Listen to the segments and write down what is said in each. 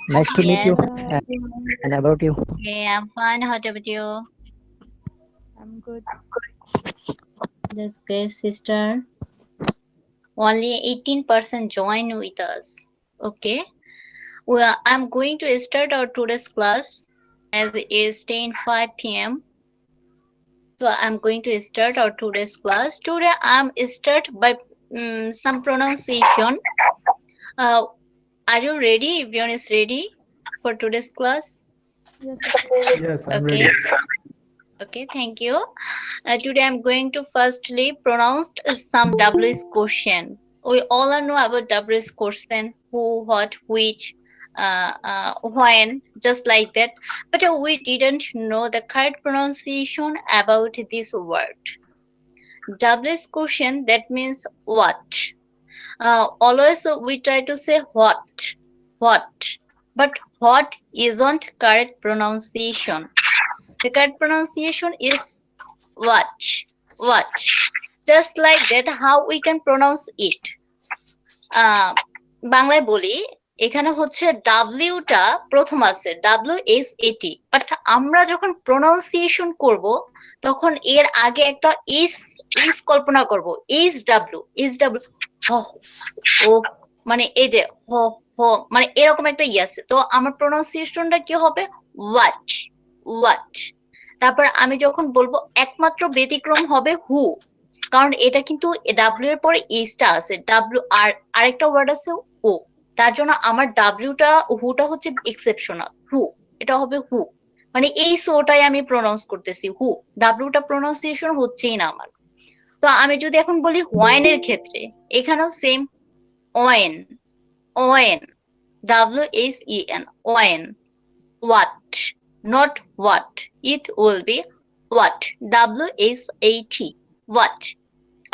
Nice to meet you. Yes, Hello everyone. And about you? okay, I'm fine. How about you? I'm good. That's great, sister. Only 18% join with us. Okay. Well, I'm going to start our today's class as it is 10:05 p.m. So I'm going to start our today's class. Today I'm start by some pronunciation. Uh, are you ready? Everyone is ready for today's class? Yes, okay. Yes, I'm Okay. ready. Okay, thank you. Today I'm going to firstly pronounce some WS question. We all know about WS question, who, what, which, when, just like that. But we didn't know the correct pronunciation about this word. WS question, that means what. Always we try to say what, but what isn't correct pronunciation. The correct pronunciation is watch, watch. Just like that, how we can pronounce it. বাংলায় বলি, এখানে হচ্ছে ডাব্লিউটা প্রথম আছে, WSAT, but আমরা যখন pronunciation করব তখন এর আগে একটা ইস ইস কল্পনা করব, ইস ডাব্লিউ ও, মানে এই যে হ হ, মানে এরকম একটা ই আছে, তো আমার প্রনাউন্সিয়েশনটা কি হবে? Watch, watch. তারপর আমি যখন বলবো একমাত্র ব্যতিক্রম হবে হু, কারণ এটা কিন্তু ডাব্লিউ এর পরে ইসটা আছে, ডাব্লিউ আর আরেকটা ওয়ার্ড আছে ও, তার জন্য আমার ডাব্লিউটা হুটা হচ্ছে এক্সেপশনাল, হু, এটা হবে হু, মানে এই সোটাই আমি প্রনাউন্স করতেছি হু, ডাব্লিউটা প্রনাউন্সিয়েশন হচ্ছেই না আমার। তো আমি যদি এখন বলি হোয়াইনের ক্ষেত্রে, এখানেও same, when, when, WSEN, when, what, not what, it will be what, WSAT, what।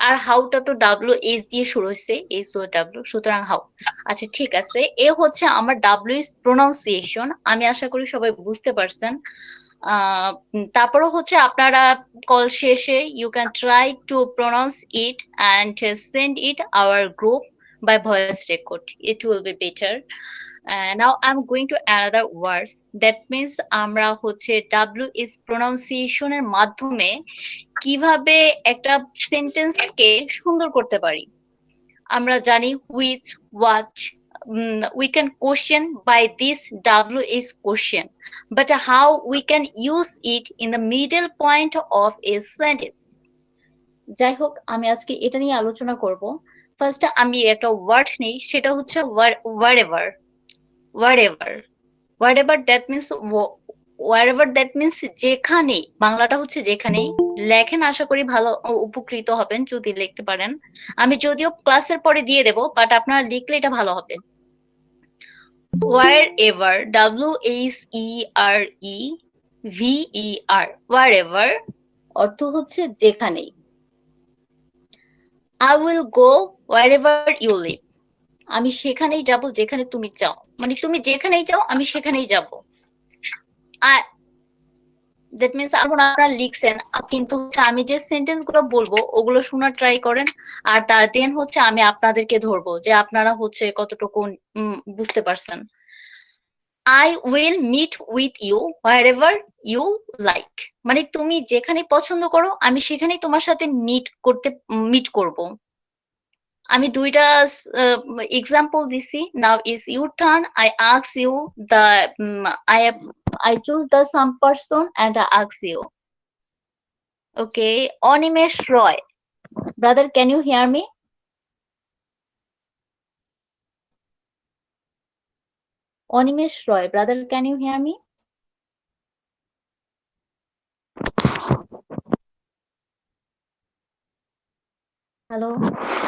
আর হাউটা তো WS দিয়ে শুরু হয়েছে, HOW, সুতরাং হাউ। আচ্ছা ঠিক আছে, এ হচ্ছে আমার WS প্রনাউন্সিয়েশন। আমি আশা করি সবাই বুঝতে পারছেন। তারপরও হচ্ছে আপনারা কল শেষে you can try to pronounce it and send it our group by voice record. It will be better. Now I'm going to another words. That means আমরা হচ্ছে WS pronunciation এর মাধ্যমে কিভাবে একটা সেন্টেন্সকে সুন্দর করতে পারি। আমরা জানি which, what, we can question by this WS question, but how we can use it in the middle point of a sentence. যাই হোক, আমি আজকে এটা নিয়ে আলোচনা করব। ফার্স্ট আমি একটা ওয়ার্ড নেই, সেটা হচ্ছে wherever, wherever, wherever that means wherever that means যেখানেই, বাংলাটা হচ্ছে যেখানেই। লেখেন, আশা করি ভালো উপকৃত হবেন যদি লিখতে পারেন। আমি যদিও ক্লাসের পরে দিয়ে দেব, বাট আপনারা লিখলে এটা ভালো হবে। wherever, WHEREVER, wherever অর্থ হচ্ছে যেখানেই। I will go wherever you live, আমি সেখানেই যাব যেখানে তুমি চাও, মানে তুমি যেখানেই চাও আমি সেখানেই যাব। দ্যাট মিনস এখন আপনারা লিখছেন, কিন্তু হচ্ছে আমি যে সেন্টেন্স গুলো বলবো ওগুলো শোনার ট্রাই করেন, আর তার দেন হচ্ছে আমি আপনাদেরকে ধরবো যে আপনারা হচ্ছে কতটুকু বুঝতে পারছেন। I will meet with you wherever you like, মানে তুমি যেখানে পছন্দ করো আমি সেখানেই তোমার সাথে মিট করব। আমি দুইটা এক্সাম্পল দিছি। Now is your turn, I ask you the, I choose the some person and I ask you. Okay, Animesh Roy, brother, can you hear me? Animesh Roy, brother, can you hear me? Hello.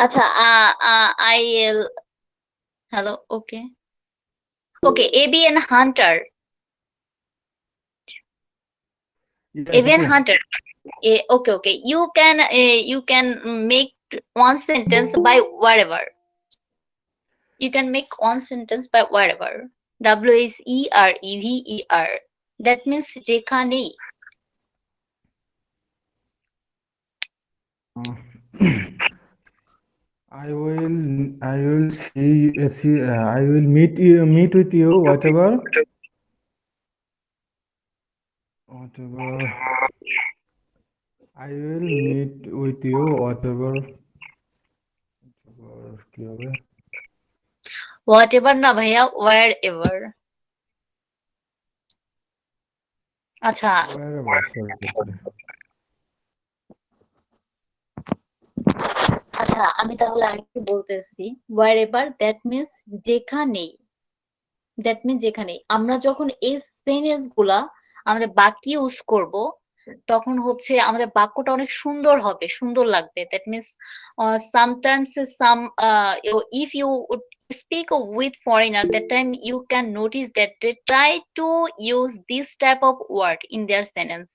আচ্ছা, I hello, okay, okay, ABN Hunter, Yes, ABN okay. Hunter. Okay, okay, you can make one sentence by wherever. You can make one sentence by wherever. WHEREVER. That means যেখানেই। I will meet with you, whatever. I will meet with you, whatever. কি হবে? What ever না ভাইয়া, war ever. আচ্ছা Wherever, sorry. আচ্ছা, আমি তাহলে আরেকটু বলতেছি। ওয়ার এভার দ্যাট মিনস যেখানেই, দ্যাট মিনস যেখানেই। আমরা যখন এই সেন্টেন্স গুলা আমাদের বাক্যে ইউজ করব, তখন হচ্ছে আমাদের বাক্যটা অনেক সুন্দর হবে, সুন্দর লাগবে। That means sometimes some if you speak with foreigner, that time you can notice that they try to use this type of word in their sentence.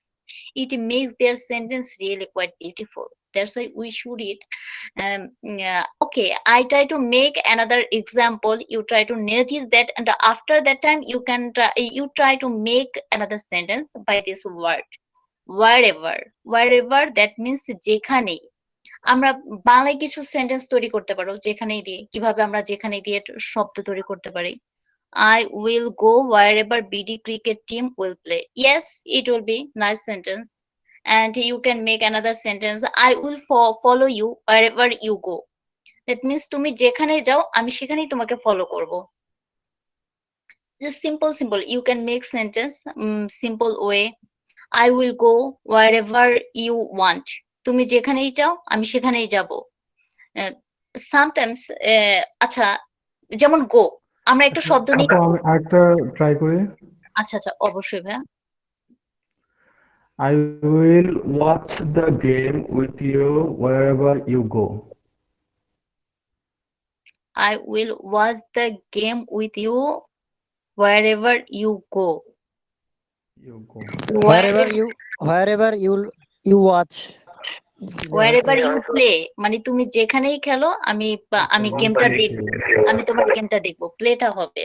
It makes their sentence really quite beautiful. That's why we should it. Yeah, okay, I try to make another example. You try to notice that, and after that time, you try to make another sentence by this word. Wherever, wherever that means যেখানেই। আমরা বাংলায় কিছু sentence তৈরি করতে পারো যেখানেই দিয়ে। কিভাবে আমরা যেখানেই দিয়ে শব্দ তৈরি করতে পারি? I will go wherever BD cricket team will play. Yes, it will be nice sentence. And you can make another sentence. I will follow you wherever you go. That means তুমি যেখানেই যাও আমি সেখানেই তোমাকে ফলো করব। Just simple. You can make sentence simple way. I will go wherever you want. তুমি যেখানেই যাও আমি সেখানেই যাব। সামটাইমস আচ্ছা, যেমন গো, আমরা একটা আচ্ছা, শব্দ নিই। আপু আমি আরেকটা ট্রাই করি। আচ্ছা, অবশ্যই ভাইয়া। I will watch the game with you wherever you go. I will watch the game with you wherever you go. wherever you watch. wherever you play মানে তুমি যেখানেই খেলো আমি আমি গেমটা দেখব, আমি তোমার গেমটা দেখবো, প্লেটা হবে।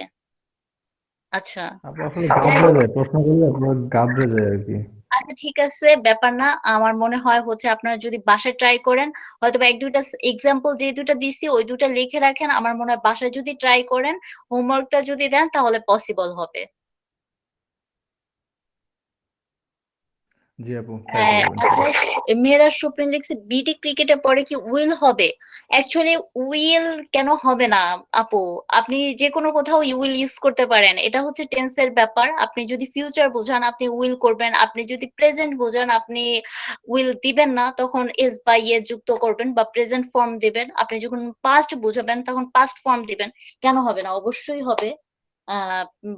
আচ্ছা আপু আসলে গাবড়ে যায়, প্রশ্ন করলে আপনার গাবড়ে যায় আর কি। আচ্ছা, ঠিক আছে, ব্যাপার না। আমার মনে হয় হচ্ছে আপনারা যদি বাসায় ট্রাই করেন, হয়তো এক দুইটা এক্সাম্পল যে দুইটা দিছি ওই দুইটা লিখে রাখেন, আমার মনে হয় বাসায় যদি ট্রাই করেন, হোমওয়ার্কটা যদি দেন তাহলে পসিবল হবে। জি আপু, ট্রাই করবো আচ্ছা, ইনশাআল্লাহ। মেয়েরাজ সুপ্রিম লিখছে বিডি ক্রিকেটে পরে কি উইল হবে? অ্যাকচুয়ালি উইল কেন হবে না আপু? আপনি যে কোনো কোথাও উইল ইউজ করতে পারেন। এটা হচ্ছে টেন্সের ব্যাপার। আপনি যদি ফিউচার বোঝান আপনি উইল করবেন, আপনি যদি প্রেজেন্ট বোঝান আপনি উইল দিবেন না, তখন এস বা ইয়ে যুক্ত করবেন বা প্রেজেন্ট ফর্ম দিবেন। আপনি যখন পাস্ট বোঝাবেন তখন পাস্ট ফর্ম দিবেন। কেন হবে না? অবশ্যই হবে।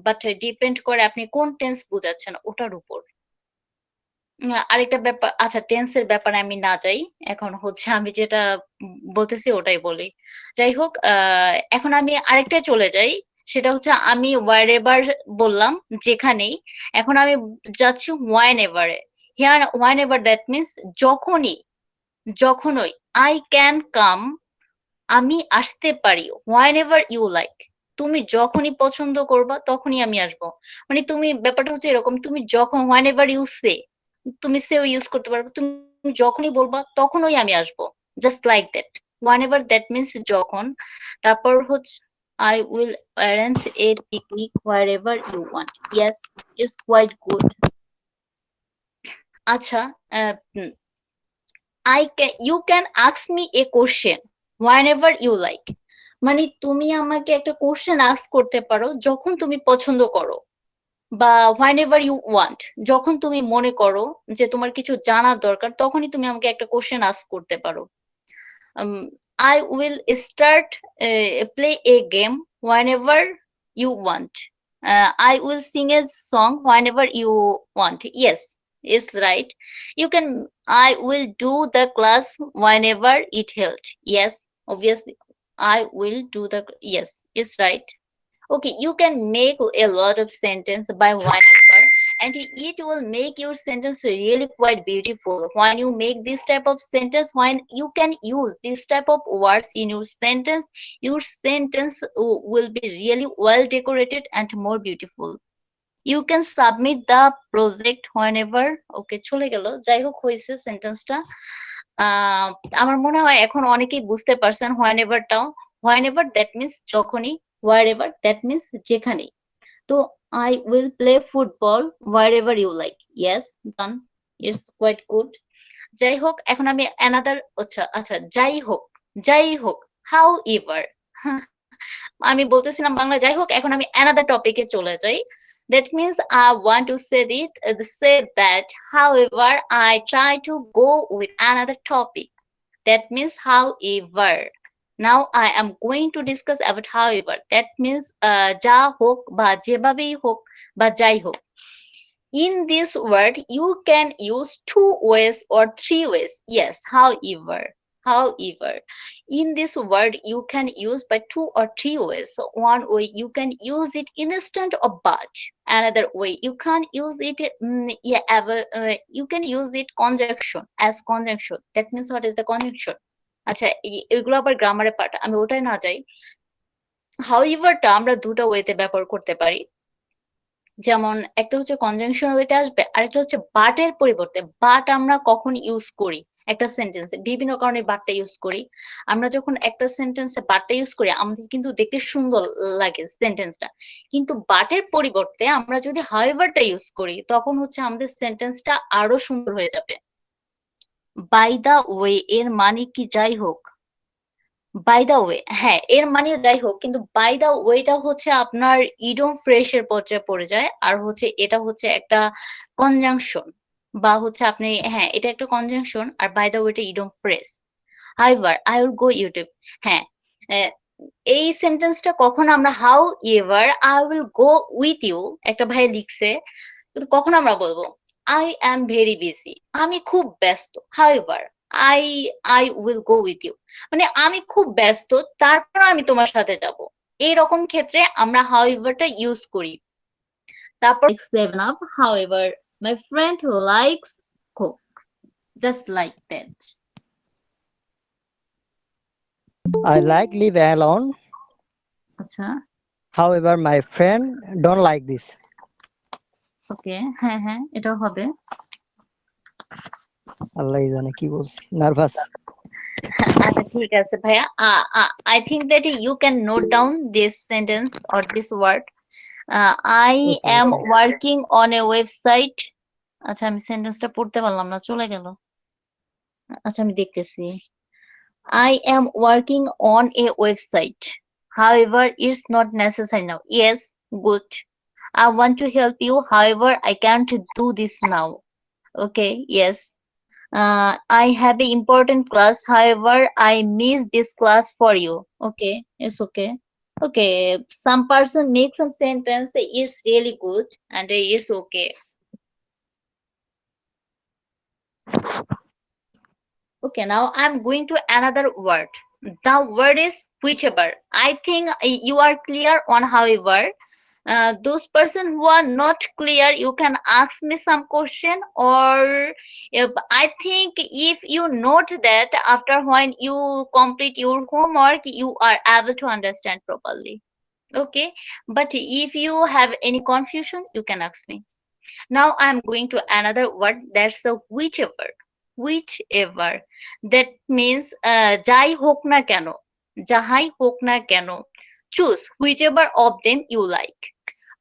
বাট ডিপেন্ড করে আপনি কোন টেন্স বোঝাচ্ছেন ওটার উপর। আরেকটা ব্যাপার, আচ্ছা টেন্সের ব্যাপারে আমি না যাই। এখন হচ্ছে আমি যেটা বলতেছি ওটাই বলি। যাই হোক, এখন আমি আরেকটায় চলে যাই। সেটা হচ্ছে আমি wherever বললাম, যেখানেই। এখন আমি যাচ্ছি whenever A. Here whenever that means যখনই, যখনই। I can come, আমি আসতে পারি। whenever you like, তুমি যখনই পছন্দ করবা তখনই আমি আসবো। মানে তুমি ব্যাপারটা হচ্ছে এরকম, তুমি যখন whenever you say, তুমি সেও ইউজ করতে পারবে। তুমি যখনই বলবা তখনই আমি আসবো। Just like that. whenever that means যখন। তারপর হচ্ছে I will arrange a picnic wherever you want. Yes, it's quite good. আচ্ছা, you can ask me a question whenever you like. মানে তুমি আমাকে একটা কোশ্চেন আস্ক করতে পারো যখন তুমি পছন্দ করো, বা whenever you want, যখন তুমি মনে করো যে তোমার কিছু জানার দরকার তখনই তুমি আমাকে একটা কোশ্চেন আস্ক করতে পারো। I will start play a game whenever you want. I will sing a song whenever you want. Yes, is right. You can. I will do the class whenever it held. Yes, obviously. I will do the. Yes, is right. Okay, you can make a lot of sentence by whenever, and it will make your sentence really quite beautiful. When you make this type of sentence, when you can use this type of words in your sentence will be really well decorated and more beautiful. You can submit the project whenever. Okay, চলে গেল, যাই হোক হয়েছে সেন্টেন্সটা। আহ আমার মনে হয় এখন অনেকেই বুঝতে পারছেন হোয়াইনেভারটাও। হোয়াইনেভার দ্যাট মিনস যখনই, হোয়ারএভার দ্যাট মিনস যেখানেই। তো I will play football wherever you like. Yes, done, it's quite good. যাই হোক, এখন আমি অ্যানাদার, আচ্ছা আচ্ছা, যাই হোক, যাই হোক, হাউ এভার। আমি বলতেছিলাম বাংলা যাই হোক, এখন আমি অ্যানাদার টপিকে চলে যাই। That means I want to say that however I try to go with another topic. That means however. Now I am going to discuss about however. That means যা হোক বা যেভাবেই হোক বা যাই হোক। In this word, you can use two ways or three ways. Yes, however. However, in this word, you can use by two or three ways. So one way you can use it instead of but. Another way you can use it, you can use it conjunction as conjunction. That means what is the conjunction? আচ্ছা, এগুলো আবার গ্রামারের part, আমি ওটাই না যাই। হাউএভারটা আমরা দুটো ওয়েতে ব্যবহার করতে পারি। যেমন একটা হচ্ছে কনজাংশন ওয়েতে আসবে, আরেকটা হচ্ছে বাটের পরিবর্তে। বাট আমরা কখন ইউজ করি একটা সেন্টেন্সে? বিভিন্ন কারণে বাটটা ইউজ করি। আমরা যখন একটা সেন্টেন্সে বাটটা ইউজ করি আমাদের কিন্তু দেখতে সুন্দর লাগে সেন্টেন্সটা, কিন্তু বাটের পরিবর্তে আমরা যদি হাউএভারটা ইউজ করি তখন হচ্ছে আমাদের সেন্টেন্সটা আরো সুন্দর হয়ে যাবে। বাই দা ওয়ে এর মানে কি যাই হোক? বাই দা ওয়ে, হ্যাঁ, এর মানে যাই হোক, কিন্তু বাই দা ওয়েটা হচ্ছে আপনার ইডম ফ্রেশের পর্যায়ে পড়ে যায়, আর হচ্ছে এটা হচ্ছে একটা কনজাংশন, বা হচ্ছে আপনি, হ্যাঁ, এটা একটা কনজাংশন, আর বাই দা ওয়েটা idiom phrase. However I will go YouTube, হ্যাঁ, আহ, এই সেন্টেন্সটা কখন আমরা however I will go with you, একটা ভাই লিখছে, কিন্তু কখন আমরা বলবো আই অ্যাম ভেরি বিজি, আমি খুব ব্যস্ত। However I I will go with you, মানে আমি খুব ব্যস্ত, তারপর আমি তোমার সাথে যাব। এইরকম ক্ষেত্রে আমরা হাউএভারটা ইউজ করি। তারপর 7 up, however my friend likes coke, just like that. I like live alone. আচ্ছা, However, my friend don't like this. ওকে, হ্যাঁ হ্যাঁ, এটাও হবে। আল্লাহ জানে কি বলছি, নার্ভাস। আচ্ছা ঠিক আছে ভাইয়া, I think that you can note down this sentence or this word. I am working on a website. আচ্ছা, আমি সেন্টেন্সটা পড়তে পারলাম না, চলে গেল। আচ্ছা, আমি দেখতেছি। I am working on a website. However, it's not necessary now. Yes, good. I want to help you. However, I can't do this now. Okay, yes. I have an important class. However, I miss this class for you. Okay, it's okay. Okay, some person make some sentence. It's really good and it's okay. Okay, now I'm going to another word. The word is whichever. I think you are clear on however. Those person who are not clear, you can ask me some question, or if I think if you note that after when you complete your homework, you are able to understand properly. Okay, but if you have any confusion, you can ask me. Now I'm going to another word, that's a whichever. Whichever, that means যাই হোক না কেন, যাহাই হোক না কেন, choose whichever of them you like.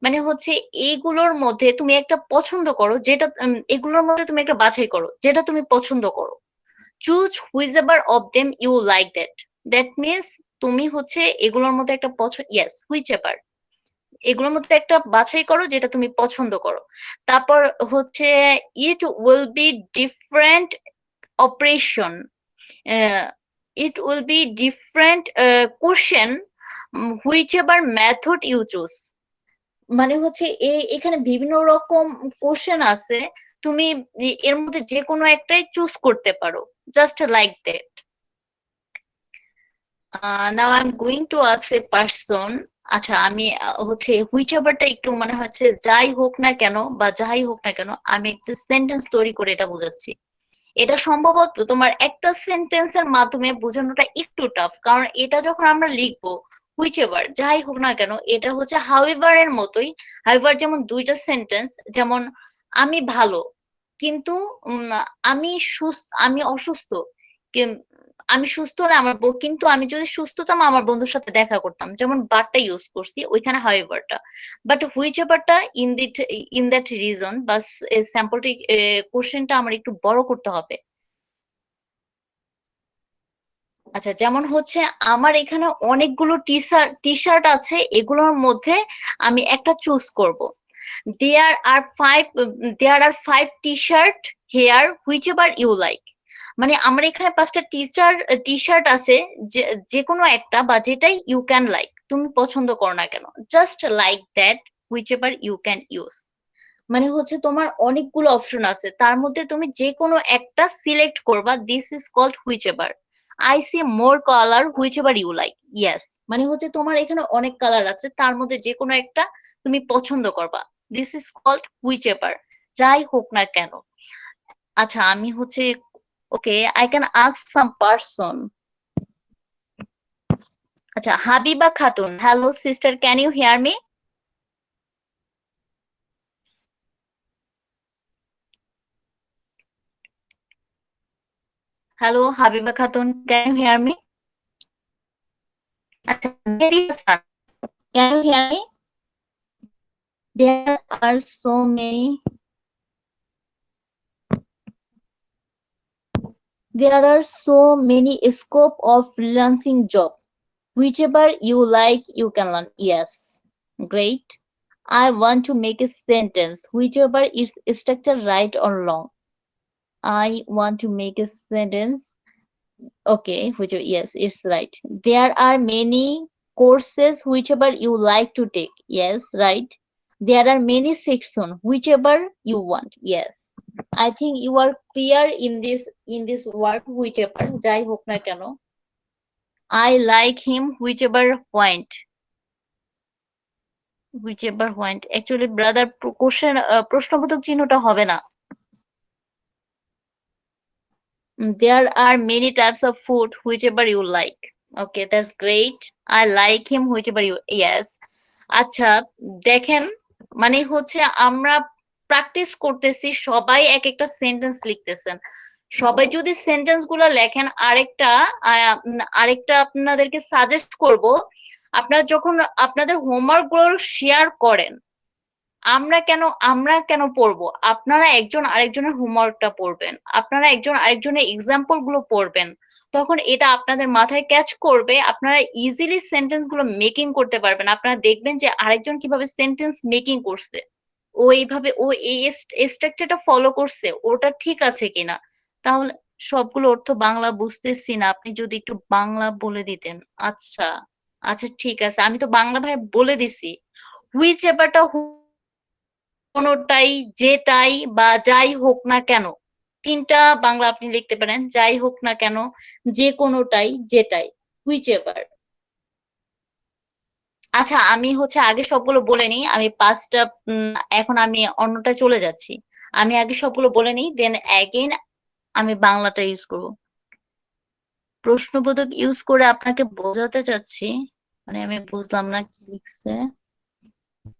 মানে হচ্ছে এইগুলোর মধ্যে তুমি একটা পছন্দ করো, যেটা এগুলোর মধ্যে তুমি একটা বাছাই করো যেটা তুমি পছন্দ করো। Choose whichever of them you like that. That means তুমি হচ্ছে এগুলোর মধ্যে একটা পছন্দ, yes, whichever, এগুলোর মধ্যে একটা বাছাই করো যেটা তুমি পছন্দ করো। তারপর হচ্ছে it will be different operation, it will be different question, whichever method you choose. মানে হচ্ছে এখানে বিভিন্ন রকম কোশ্চেন আছে, তুমি এর মধ্যে যে কোনো একটাই চুজ করতে পারো, just like that. Now I am going to ask a person. আচ্ছা, আমি হচ্ছে হুইচএভারটা একটু মনে হচ্ছে যাই হোক না কেন বা যাই হোক না কেন, আমি একটা সেন্টেন্স তৈরি করে এটা বোঝাচ্ছি। এটা সম্ভবত তোমার একটা সেন্টেন্সের মাধ্যমে বোঝানোটা একটু টাফ, কারণ এটা যখন আমরা লিখবো হুইচএভার যাই হোক না কেন, এটা হচ্ছে হাউএভার এর মতোই। হাউএভার যেমন দুইটা সেন্টেন্স, যেমন আমি ভালো কিন্তু আমি অসুস্থ, আমি সুস্থ হলে আমার কিন্তু আমি যদি সুস্থ হতাম আমার বন্ধুর সাথে দেখা করতাম, যেমন বাটটা ইউজ করছি ওইখানে হাউএভারটা, বাট হুইচ এভারটা ইন দ্যাট রিজন বা স্যাম্পলটি কোশ্চেনটা আমার একটু বড় করতে হবে। আচ্ছা, যেমন হচ্ছে আমার এখানে অনেকগুলো টি শার্ট আছে, এগুলোর মধ্যে আমি একটা চুজ করব। There are five there are five T shirt here whichever you like. মানে আমার এখানে 5টা টি শার্ট আছে, যে যে কোনো একটা বা যেটাই ইউ ক্যান লাইক, তুমি পছন্দ করো না কেন, just like that whichever you can use. মানে হচ্ছে তোমার অনেকগুলো অপশন আছে, তার মধ্যে তুমি যে কোনো একটা সিলেক্ট করবা, this is called whichever. I see more colour whichever you like, yes. মানে হচ্ছে তোমার এখানে অনেক কালার আছে, তার মধ্যে যে কোনো একটা তুমি পছন্দ করবা, this is called whichever, যাই হোক না কেন। আচ্ছা, আমি হচ্ছে okay, I can ask some person. আচ্ছা, Habiba Khatun, hello sister, can you hear me? Hello Habiba Khatun, can you hear me? আচ্ছা, Mary Hasan, can you hear me? There are so many. There are so many scope of freelancing job. Whichever you like, you can learn. Yes, great. I want to make a sentence. Whichever is structured right or wrong. I want to make a sentence. Okay, whichever. Yes, it's right. There are many courses. Whichever you like to take. Yes, right. There are many sections. Whichever you want. Yes. I think you are clear in this word whichever, যাই হোক না কেন। I like him whichever point. Whichever point. Actually brother, question প্রশ্নবোধক চিহ্নটা হবে না। There are many types of food whichever you like. Okay, that's great. I like him whichever you, yes. আচ্ছা, দেখেন, মানে হচ্ছে আমরা প্র্যাকটিস করতেছি, সবাই এক একটা সেন্টেন্স লিখতেছেন। সবাই যদি সেন্টেন্স গুলো লেখেন, আরেকটা আপনাদেরকে সাজেস্ট করব, আপনারা যখন আপনাদের হোমওয়ার্ক গুলো শেয়ার করেন, আমরা কেন পড়বো, আপনারা একজন আরেকজনের হোমওয়ার্কটা পড়বেন, আপনারা একজন আরেকজনের এক্সাম্পল গুলো পড়বেন, তখন এটা আপনাদের মাথায় ক্যাচ করবে, আপনারা ইজিলি সেন্টেন্স গুলো মেকিং করতে পারবেন। আপনারা দেখবেন যে আরেকজন কিভাবে সেন্টেন্স মেকিং করছে, ও এইভাবে ও এই স্ট্রাকচারটা ফলো করছে, ওটা ঠিক আছে কিনা। তাহলে সবগুলো অর্থ বাংলা বুঝতেছি না, আপনি যদি একটু বাংলা বলে দিতেন। আচ্ছা, আচ্ছা ঠিক আছে, আমি তো বাংলা ভাই বলে দিছি। হুইচ এভারটা কোনোটাই, যেটাই বা যাই হোক না কেন, 3টা বাংলা আপনি লিখতে পারেন, যাই হোক না কেন, যে কোনোটাই, যেটাই, হুইচ এভার। আচ্ছা, আমি হচ্ছে আগে সবগুলো বলে নিই, আমি 5টা এখন আমি অন্যটা চলে যাচ্ছি। আমি আগে সবগুলো বলে নিই, দেন অ্যাগেন আমি বাংলাটা ইউজ করব। প্রশ্নবোধক ইউজ করে আপনাকে বোঝাতে চাচ্ছি, মানে আমি বুঝলাম না কি লিখছে।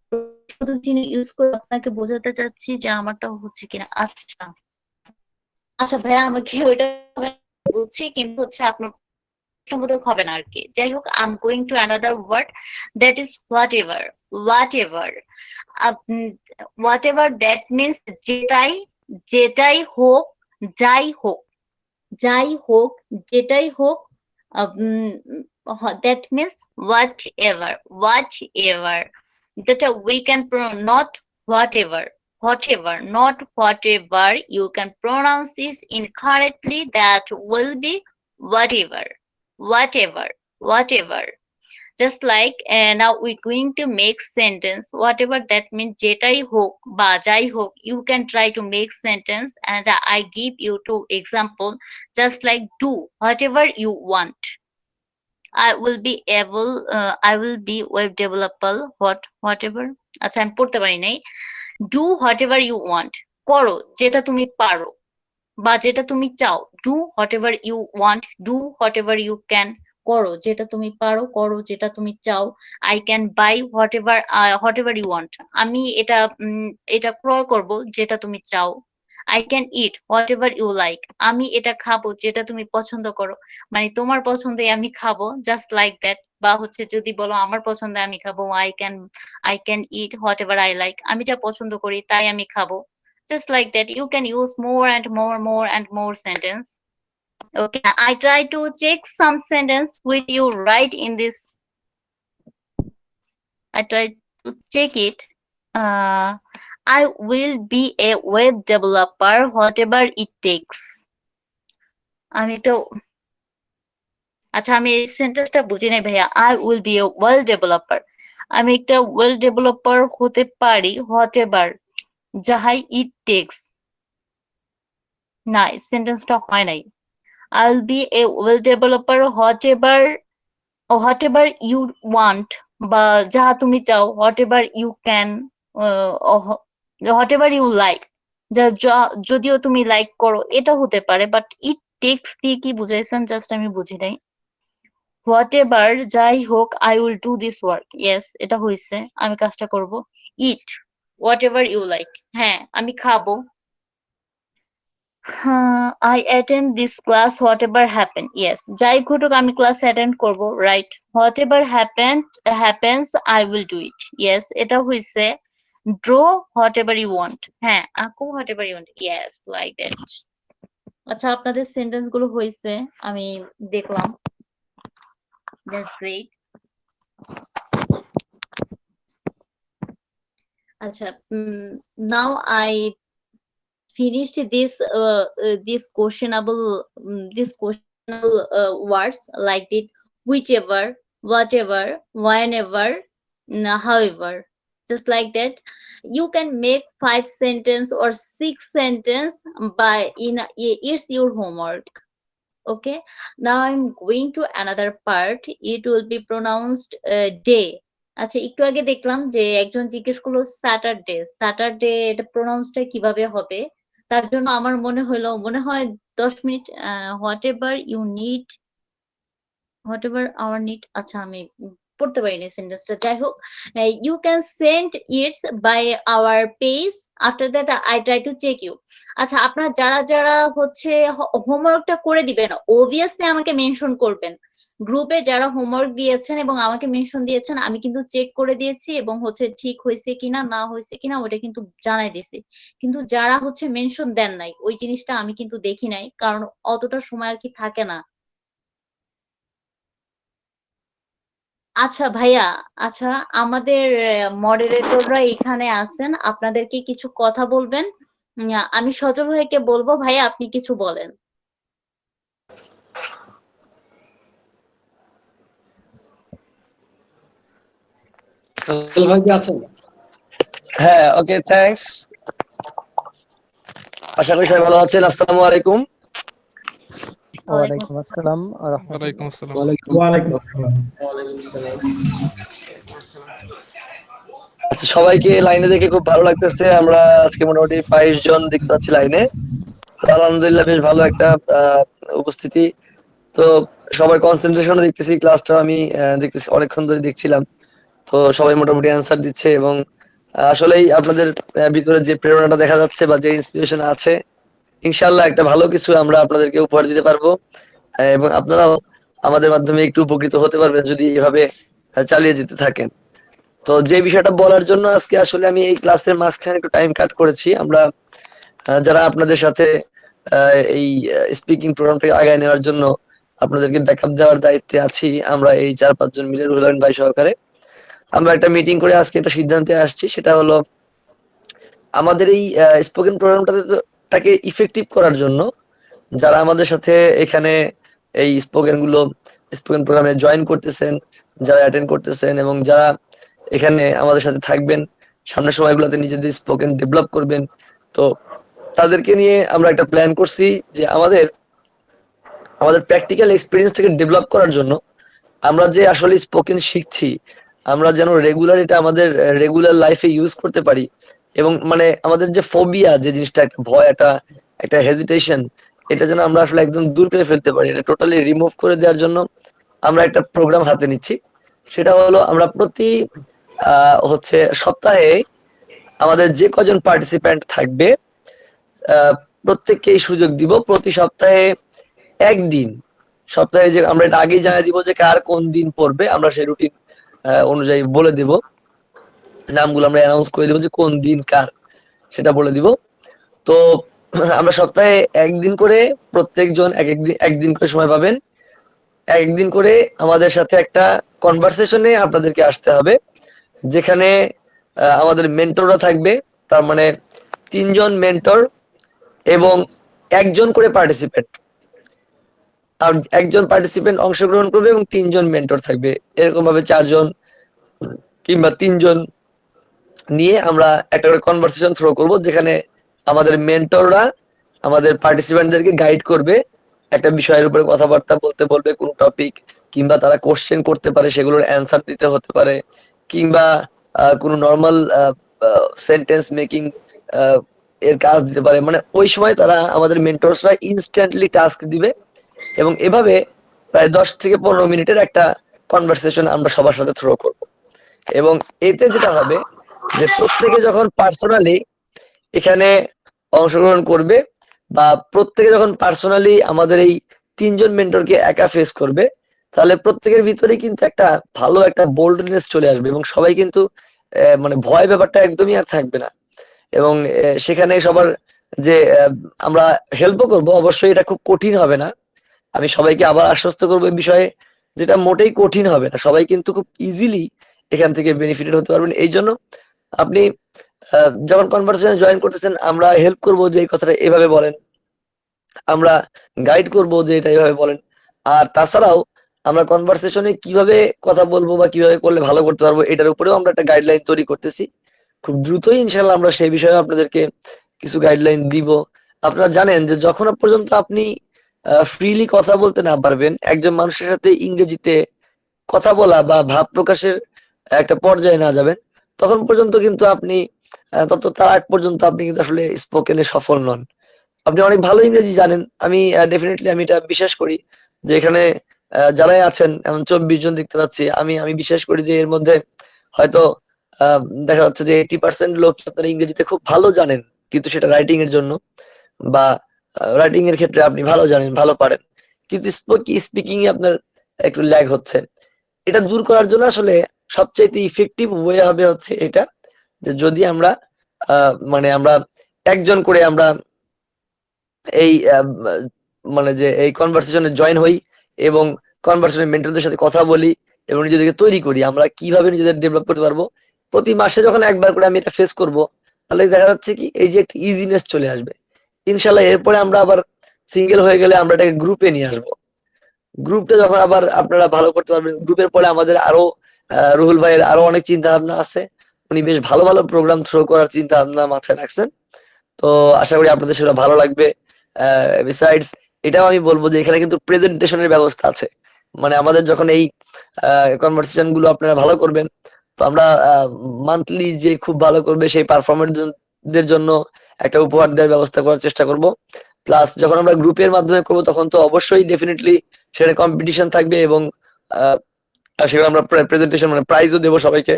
প্রশ্নবোধক চিহ্ন ইউজ করে আপনাকে বোঝাতে চাচ্ছি যে আমারটা হচ্ছে কিনা। আচ্ছা, আচ্ছা ভাইয়া, আমাকে ওইটা বুঝছি, কিন্তু হচ্ছে আপনার প্রশ্নবোধক হবে না আর কি। যাই হোক, I am going to another word, that is whatever. Whatever, whatever that means যেটাই, যেটাই হোক, যাই হোক, যাই হোক, যেটাই হোক, that means whatever, whatever. That we can not whatever, whatever, not whatever. You can pronounce this incorrectly. That will be whatever, whatever, whatever. Just like now we're going to make sentence, whatever that means যেটাই হোক বা যাই হোক, you can try to make sentence, and I give you 2 example, just like do whatever you want. I will be web developer, whatever. আচ্ছা, আমি পড়তে পারি নাই। Do whatever you want, করো যেটা তুমি পারো বা যেটা তুমি চাও। Do whatever you want, do whatever you can, করো যেটা তুমি পারো, করো যেটা তুমি চাও। I can buy whatever you want, আমি এটা ক্রয় করব যেটা তুমি চাও। I can eat whatever you like. আমি এটা খাবো যেটা তুমি পছন্দ করো। মানে তোমার পছন্দে আমি খাবো, just like that. বা হচ্ছে যদি বলো আমার পছন্দে আমি খাবো, I can eat whatever I like. আমি যা পছন্দ করি তাই আমি খাবো। Just like that. You can use more and more and more sentence. Okay, I try to check some sentence with you right in this. I try to check it. Uh, I will be a web developer, whatever it takes. আমি তো আচ্ছা, আমি এই সেন্টেন্সটা বুঝি নাই ভাইয়া। I will be a well developer. আমি একটা ওয়েল ডেভেলপার হতে পারি, whatever, যাহাই it takes। না, সেন্টেন্সটা হয় নাই। I'll be a well developer, whatever you want, বা যাহা তুমি চাও, whatever you can, whatever you like, যদিও তুমি লাইক করো এটা হতে পারে, বাট ইট টেক্স দিয়ে কি বুঝাইছেন জাস্ট আমি বুঝি নাই। হোয়াটএভার, যাই হোক, I will do this work. Yes, এটা হইছে, আমি কাজটা করব। ইট হোয়াটএভার ইউ লাইক, হ্যাঁ আমি খাবো। I attend this class whatever happen. Yes, যাই ঘটুক আমি ক্লাস অ্যাটেন্ড করব, right. Whatever happens I will do it. Yes, এটা হইছে। Draw whatever you want. হ্যাঁ, আঁকো whatever you want. Yes, like that. আচ্ছা, আপনাদের সেন্টেন্স গুলো হইছে, আমি দেখলাম। That's great. আচ্ছা, now I finished this questionable words like it, whichever, whatever, whenever, however, just like that. You can make 5 sentence or 6 sentence by it's your homework. Okay, now I'm going to another part. It will be pronounced day. আচ্ছা, একটু আগে দেখলাম যে একজন জিজ্ঞেস করলো Saturday এটা প্রোনাউন্সটা কিভাবে হবে। তার জন্য আমার মনে হয় 10 minute. Whatever you need, whatever our need. আচ্ছা, আমি পড়তে পারিনি সেন্টেন্সটা, যাই হোক। You can send it's by our page, after that I try to check you. আচ্ছা, আপনারা যারা যারা হচ্ছে হোমওয়ার্কটা করে দিবেন, অবভিয়াসলি আমাকে মেনশন করবেন। গ্রুপে যারা হোমওয়ার্ক দিয়েছেন এবং আমাকে মেনশন দিয়েছেন, আমি কিন্তু চেক করে দিয়েছি এবং হচ্ছে ঠিক হয়েছে কিনা না হয়েছে কিনা ওটা কিন্তু জানাই দিয়েছি। কিন্তু যারা হচ্ছে মেনশন দেন নাই, ওই জিনিসটা আমি কিন্তু দেখি নাই, কারণ অতটা সময় আর কি থাকে না। আচ্ছা ভাইয়া, আচ্ছা আমাদের মডারেটররা এখানে আছেন, আপনাদেরকে কিছু কথা বলবেন। আমি সজল ভাইকে বলবো, ভাইয়া আপনি কিছু বলেন। ভাই কি আছেন? হ্যাঁ, ওকে, থ্যাঙ্কস। আশা করি সবাই ভালো আছেন। আসসালামু আলাইকুম। ওয়ালাইকুম আসসালাম ওয়া রাহমাতুল্লাহ। ওয়ালাইকুম আসসালাম। ওয়ালাইকুম আসসালাম। আচ্ছা, সবাইকে লাইনে দেখে খুব ভালো লাগতেছে। আমরা আজকে মোটামুটি 22 জন দেখতে পাচ্ছি লাইনে। তো আলহামদুলিল্লাহ, বেশ ভালো একটা উপস্থিতি। তো সবাই কনসেন্ট্রেশনে দেখতেছি, ক্লাসটা আমি দেখতেছি, অনেকক্ষণ ধরে দেখছিলাম। তো সবাই মোটামুটি অ্যান্সার দিচ্ছে এবং আসলেই আপনাদের ভিতরে যে প্রেরণাটা দেখা যাচ্ছে বা যে ইন্সপিরেশন আছে, ইনশাআল্লাহ একটা ভালো কিছু আমরা আপনাদেরকে উপহার দিতে পারবো। এবং আপনারাও আমাদের মাধ্যমে একটু উপকৃত হতে পারবেন যদি এভাবে চালিয়ে যেতে থাকেন। তো যে বিষয়টা বলার জন্য আজকে আসলে আমি এই ক্লাসের মাঝখানে একটু টাইম কাট করেছি। আমরা যারা আপনাদের সাথে এই স্পিকিং প্রোগ্রামটাকে আগায় নেওয়ার জন্য আপনাদেরকে ব্যাকআপ দেওয়ার দায়িত্বে আছি, আমরা এই 4-5 জন মিলে রুহুল আমিন ভাই সহকারে আমরা একটা মিটিং করে আজকে একটা সিদ্ধান্তে আসছি। সেটা হলো আমাদের এই স্পোকেন প্রোগ্রামটাকে ইফেক্টিভ করার জন্য যারা আমাদের সাথে এখানে এই স্পোকেন প্রোগ্রামে জয়েন করতেছেন, যারা অ্যাটেন্ড করতেছেন এবং যারা এখানে আমাদের সাথে থাকবেন, সামনের সময়গুলোতে নিজেদের স্পোকেন ডেভেলপ করবেন, তো তাদেরকে নিয়ে আমরা একটা প্ল্যান করছি যে আমাদের প্র্যাকটিক্যাল এক্সপিরিয়েন্সটাকে ডেভেলপ করার জন্য আমরা যে আসলে স্পোকেন শিখছি, আমরা যেন রেগুলার এটা আমাদের রেগুলার লাইফে ইউজ করতে পারি। এবং মানে আমাদের যে ফোবিয়া, যে জিনিসটা, একটা ভয়, একটা হেজিটেশন, এটা যেন আমরা আসলে একদম দূর করে ফেলতে পারি, এটা টোটালি রিমুভ করে দেওয়ার জন্য আমরা একটা প্রোগ্রাম হাতে নিচ্ছি। সেটা হলো আমরা প্রতি হচ্ছে সপ্তাহে আমাদের যে কজন পার্টিসিপ্যান্ট থাকবে প্রত্যেককে এই সুযোগ দিব প্রতি সপ্তাহে একদিন, সপ্তাহে যে আমরা এটা আগেই জানিয়ে দিব যে কার কোন দিন পড়বে, আমরা সেই রুটিন অনুযায়ী বলে দিব, নামগুলো আমরা অ্যানাউন্স করে দিব যে কোন দিন কার, সেটা বলে দিব। তো আমরা সপ্তাহে একদিন করে প্রত্যেকজন একদিন করে সময় পাবেন, একদিন করে আমাদের সাথে একটা কনভারসেশনে আপনাদেরকে আসতে হবে, যেখানে আমাদের মেন্টররা থাকবে, তার মানে 3 জন মেন্টর এবং একজন করে পার্টিসিপেন্ট, আর একজন পার্টিসিপেন্ট অংশগ্রহণ করবে এবং 3 জন মেন্টর থাকবে। এরকম ভাবে 4 জন কিংবা 3 জন নিয়ে আমরা একটা করে কনভারসেশন থ্রো করব, যেখানে আমাদের মেন্টররা আমাদের পার্টিসিপেন্টদেরকে গাইড করবে, একটা বিষয়ের উপরে কথাবার্তা বলতে বলবে, কোনো টপিক, কিংবা তারা কোশ্চেন করতে পারে, সেগুলোর অ্যান্সার দিতে হতে পারে, কিংবা কোনো নর্মাল সেন্টেন্স মেকিং এর কাজ দিতে পারে। মানে ওই সময় তারা আমাদের মেন্টরসরা ইনস্ট্যান্টলি টাস্ক দিবে, এবং এভাবে প্রায় 10 থেকে 15 মিনিটের একটা কনভারসেশন আমরা সবার সাথে থ্রো করব। এবং এতে যেটা হবে যে প্রত্যেকে যখন পার্সোনালি এখানে অংশগ্রহণ করবে, বা প্রত্যেকে যখন পার্সোনালি আমাদের এই 3 জন মেন্টরকে একা ফেস করবে, তাহলে প্রত্যেকের ভিতরে কিন্তু একটা ভালো একটা বোল্ডনেস চলে আসবে, এবং সবাই কিন্তু মানে ভয় ব্যাপারটা একদমই আর থাকবে না। এবং সেখানে সবার যে আমরা হেল্পও করব, অবশ্যই এটা খুব কঠিন হবে না। আমি সবাইকে আবার আশ্বস্ত করবো এই বিষয়ে, যেটা মোটেই কঠিন হবে না, সবাই কিন্তু খুব ইজিলি এখান থেকে বেনিফিটেড হতে পারবেন। এই জন্য আপনি যখন কনভারসেশনে জয়েন করতেছেন, আমরা হেল্প করব যে এই কথাটা এভাবে বলেন, আমরা গাইড করব যে এটা এভাবে বলেন। আর তাছাড়াও আমরা কনভারসেশনে কিভাবে কথা বলবো বা কিভাবে করলে ভালো করতে পারবো, এটার উপরেও আমরা একটা গাইডলাইন তৈরি করতেছি। খুব দ্রুতই ইনশাল্লাহ আমরা সেই বিষয়ে আপনাদেরকে কিছু গাইডলাইন দিব। আপনারা জানেন যে যখন পর্যন্ত আপনি ফ্রিলি কথা বলতে না পারবেন, একজন মানুষের সাথে ইংরেজিতে কথা বলা বা ভাব প্রকাশের একটা পর্যায়ে না যাবেন, তখন পর্যন্ত কিন্তু আপনি তার আগ পর্যন্ত আপনি কিন্তু আসলে স্পোকেনে সফল নন। আপনি অনেক ভালো ইংরেজি জানেন, আমি ডেফিনেটলি আমি এটা বিশ্বাস করি যে এখানে যারাই আছেন এমন 24 জন দেখতে পাচ্ছি, আমি বিশ্বাস করি যে এর মধ্যে হয়তো দেখা যাচ্ছে যে 80% লোক আপনারা ইংরেজিতে খুব ভালো জানেন, কিন্তু সেটা রাইটিং এর জন্য বা রাইটিং এর ক্ষেত্রে আপনি ভালো জানেন, ভালো পারেন, কিন্তু স্পিকিং এ আপনার একটু ল্যাগ হচ্ছে। এটা দূর করার জন্য আসলে সবচাইতে ইফেক্টিভ ওয়ে হবে হচ্ছে এটা, যে যদি আমরা মানে আমরা একজন করে আমরা এই মানে যে এই কনভারসেশনে জয়েন হই, এবং কনভারসেশনের মেন্টরদের সাথে কথা বলি, এবং নিজেদেরকে তৈরি করি আমরা কিভাবে নিজেদের ডেভেলপ করতে পারবো। প্রতি মাসে যখন একবার করে আমি এটা ফেস করব, তাহলে দেখা যাচ্ছে কি এই যে একটা ইজিনেস চলে আসবে ইনশাল্লাহ। এরপরে আমরা আবার সিঙ্গেল হয়ে গেলে আমরা এটাকে গ্রুপে নিয়ে আসবো। গ্রুপটা যখন আবার আপনারা ভালো করতে পারবেন, গ্রুপের পরে আমাদের আরো রুহুল ভাইয়ের আরো অনেক চিন্তা ভাবনা আছে, উনি বেশ ভালো ভালো প্রোগ্রাম থ্রো করার চিন্তা ভাবনা মাথায় রাখছেন। তো আশা করি আপনাদের সেটা ভালো লাগবে। বিসাইডস এটাও আমি বলবো যে এখানে কিন্তু প্রেজেন্টেশনের ব্যবস্থা আছে। মানে আমাদের যখন এই কনভারসেশন গুলো আপনারা ভালো করবেন, তো আমরা মান্থলি যে খুব ভালো করবে সেই পারফরমেন্সদের জন্য একটা উপহার দেওয়ার ব্যবস্থা করার চেষ্টা করব। প্লাস যখন আমরা গ্রুপের মাধ্যমে করবো, তখন তো অবশ্যই ডেফিনেটলি সেটা কম্পিটিশন থাকবে, এবং সেখানে আমরা প্রেজেন্টেশন মানে প্রাইজও দেবো সবাইকে।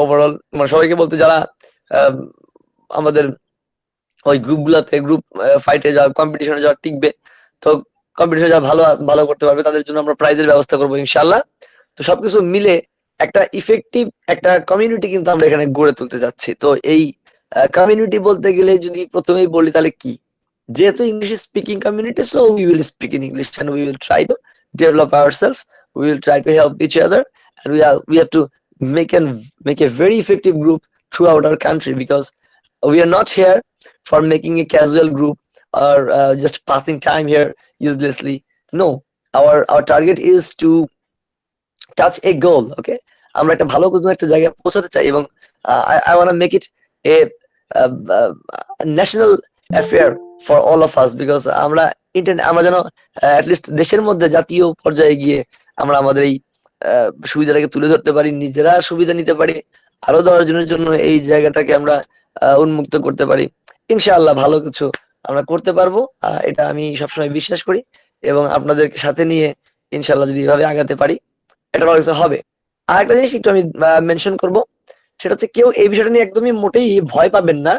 ওভারঅল মানে সবাইকে বলতে যারা আমাদের ওই গ্রুপগুলোতে গ্রুপ ফাইটে যাওয়া কম্পিটিশনে যাওয়া টিকবে, তো কম্পিটিশনে যারা ভালো ভালো করতে পারবে তাদের জন্য আমরা প্রাইজের ব্যবস্থা করবো ইনশাল্লাহ। তো সবকিছু মিলে একটা ইফেক্টিভ একটা কমিউনিটি কিন্তু আমরা এখানে গড়ে তুলতে যাচ্ছি। তো এই কমিউনিটি বলতে গেলে যদি প্রথমেই বলি তাহলে কি, যেহেতু English speaking community, so we will speak in English and we will try to develop ourself, we will try to help each other, and we have to make a very effective group throughout our country, because we are not here for making a casual group or just passing time here uselessly. No, our target is to touch a goal. Okay, আমরা একটা ভালো কোনো একটা জায়গায় পৌঁছাতে চাই, এবং I want to make it a national affair for all of us, because আমরা আমরা যেন অ্যাটলিস্ট দেশের মধ্যে জাতীয় পর্যায়ে গিয়ে আমরা আমাদের এই সুবিধাটাকে তুলে ধরতে পারি, নিজেরা সুবিধা নিতে পারি, আরো 10 জনের জন্য এই জায়গাটাকে আমরা উন্মুক্ত করতে পারি। ইনশাআল্লাহ ভালো কিছু আমরা করতে পারবো, এটা আমি সবসময় বিশ্বাস করি, এবং আপনাদেরকে সাথে নিয়ে ইনশাআল্লাহ যদি এভাবে আগাতে পারি, এটা ভালো কিছু হবে। আর একটা জিনিস একটু আমি মেনশন করব, সেটা হচ্ছে কেউ এই বিষয়টা নিয়ে একদমই মোটেই ভয় পাবেন না,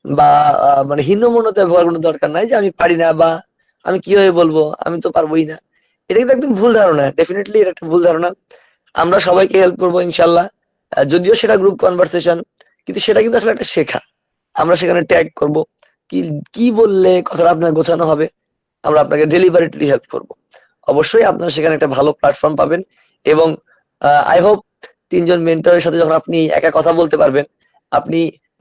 বা মানে হীনমন্যতা ব্যবহার করার দরকার নাই যে আমি পারি না বা আমি কিভাবে বলবো, আমি তো পারবোই না। এটা কিন্তু একদম ভুল ধারণা, ডেফিনেটলি এটা একটা ভুল ধারণা। আমরা সবাইকে হেল্প করবো ইনশাল্লাহ। যদিও সেটা গ্রুপ কনভারসেশন, কিন্তু সেটা কিন্তু আসলে একটা শেখা। আমরা সেখানে ট্যাগ করব, কি কি বললে কথাটা আপনার গোছানো হবে, আমরা আপনাকে ডেলিভারেটলি হেল্প করব। অবশ্যই আপনারা সেখানে একটা ভালো প্ল্যাটফর্ম পাবেন। এবং আই হোপ 3 জন মেন্টরের সাথে যখন আপনি একা কথা বলতে পারবেন, আপনি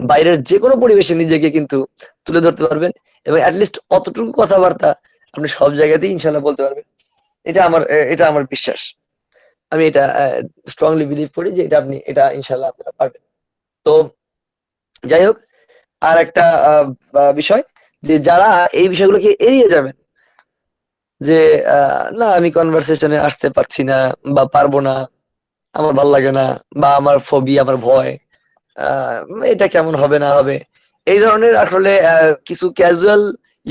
বাইরের যে কোনো পরিবেশে নিজেকে কিন্তু তুলে ধরতে পারবেন, এবং অ্যাটলিস্ট অতটুকু কথাবার্তা আপনি সব জায়গাতেই ইনশাল্লাহ বলতে পারবেন। এটা আমার বিশ্বাস। আমি এটা স্ট্রংলি বিলিভ করি যে এটা ইনশাল্লাহ আপনারা পারবেন। তো যাই হোক, আর একটা বিষয়, যে যারা এই বিষয়গুলোকে এড়িয়ে যাবেন, যে না আমি কনভারসেশনে আসতে পারছি না বা পারবো না, আমার ভাল লাগে না, বা আমার ফোবি, আমার ভয়, আহ, এটা কেমন হবে না হবে, এই ধরনের আসলে কিছু ক্যাজুয়াল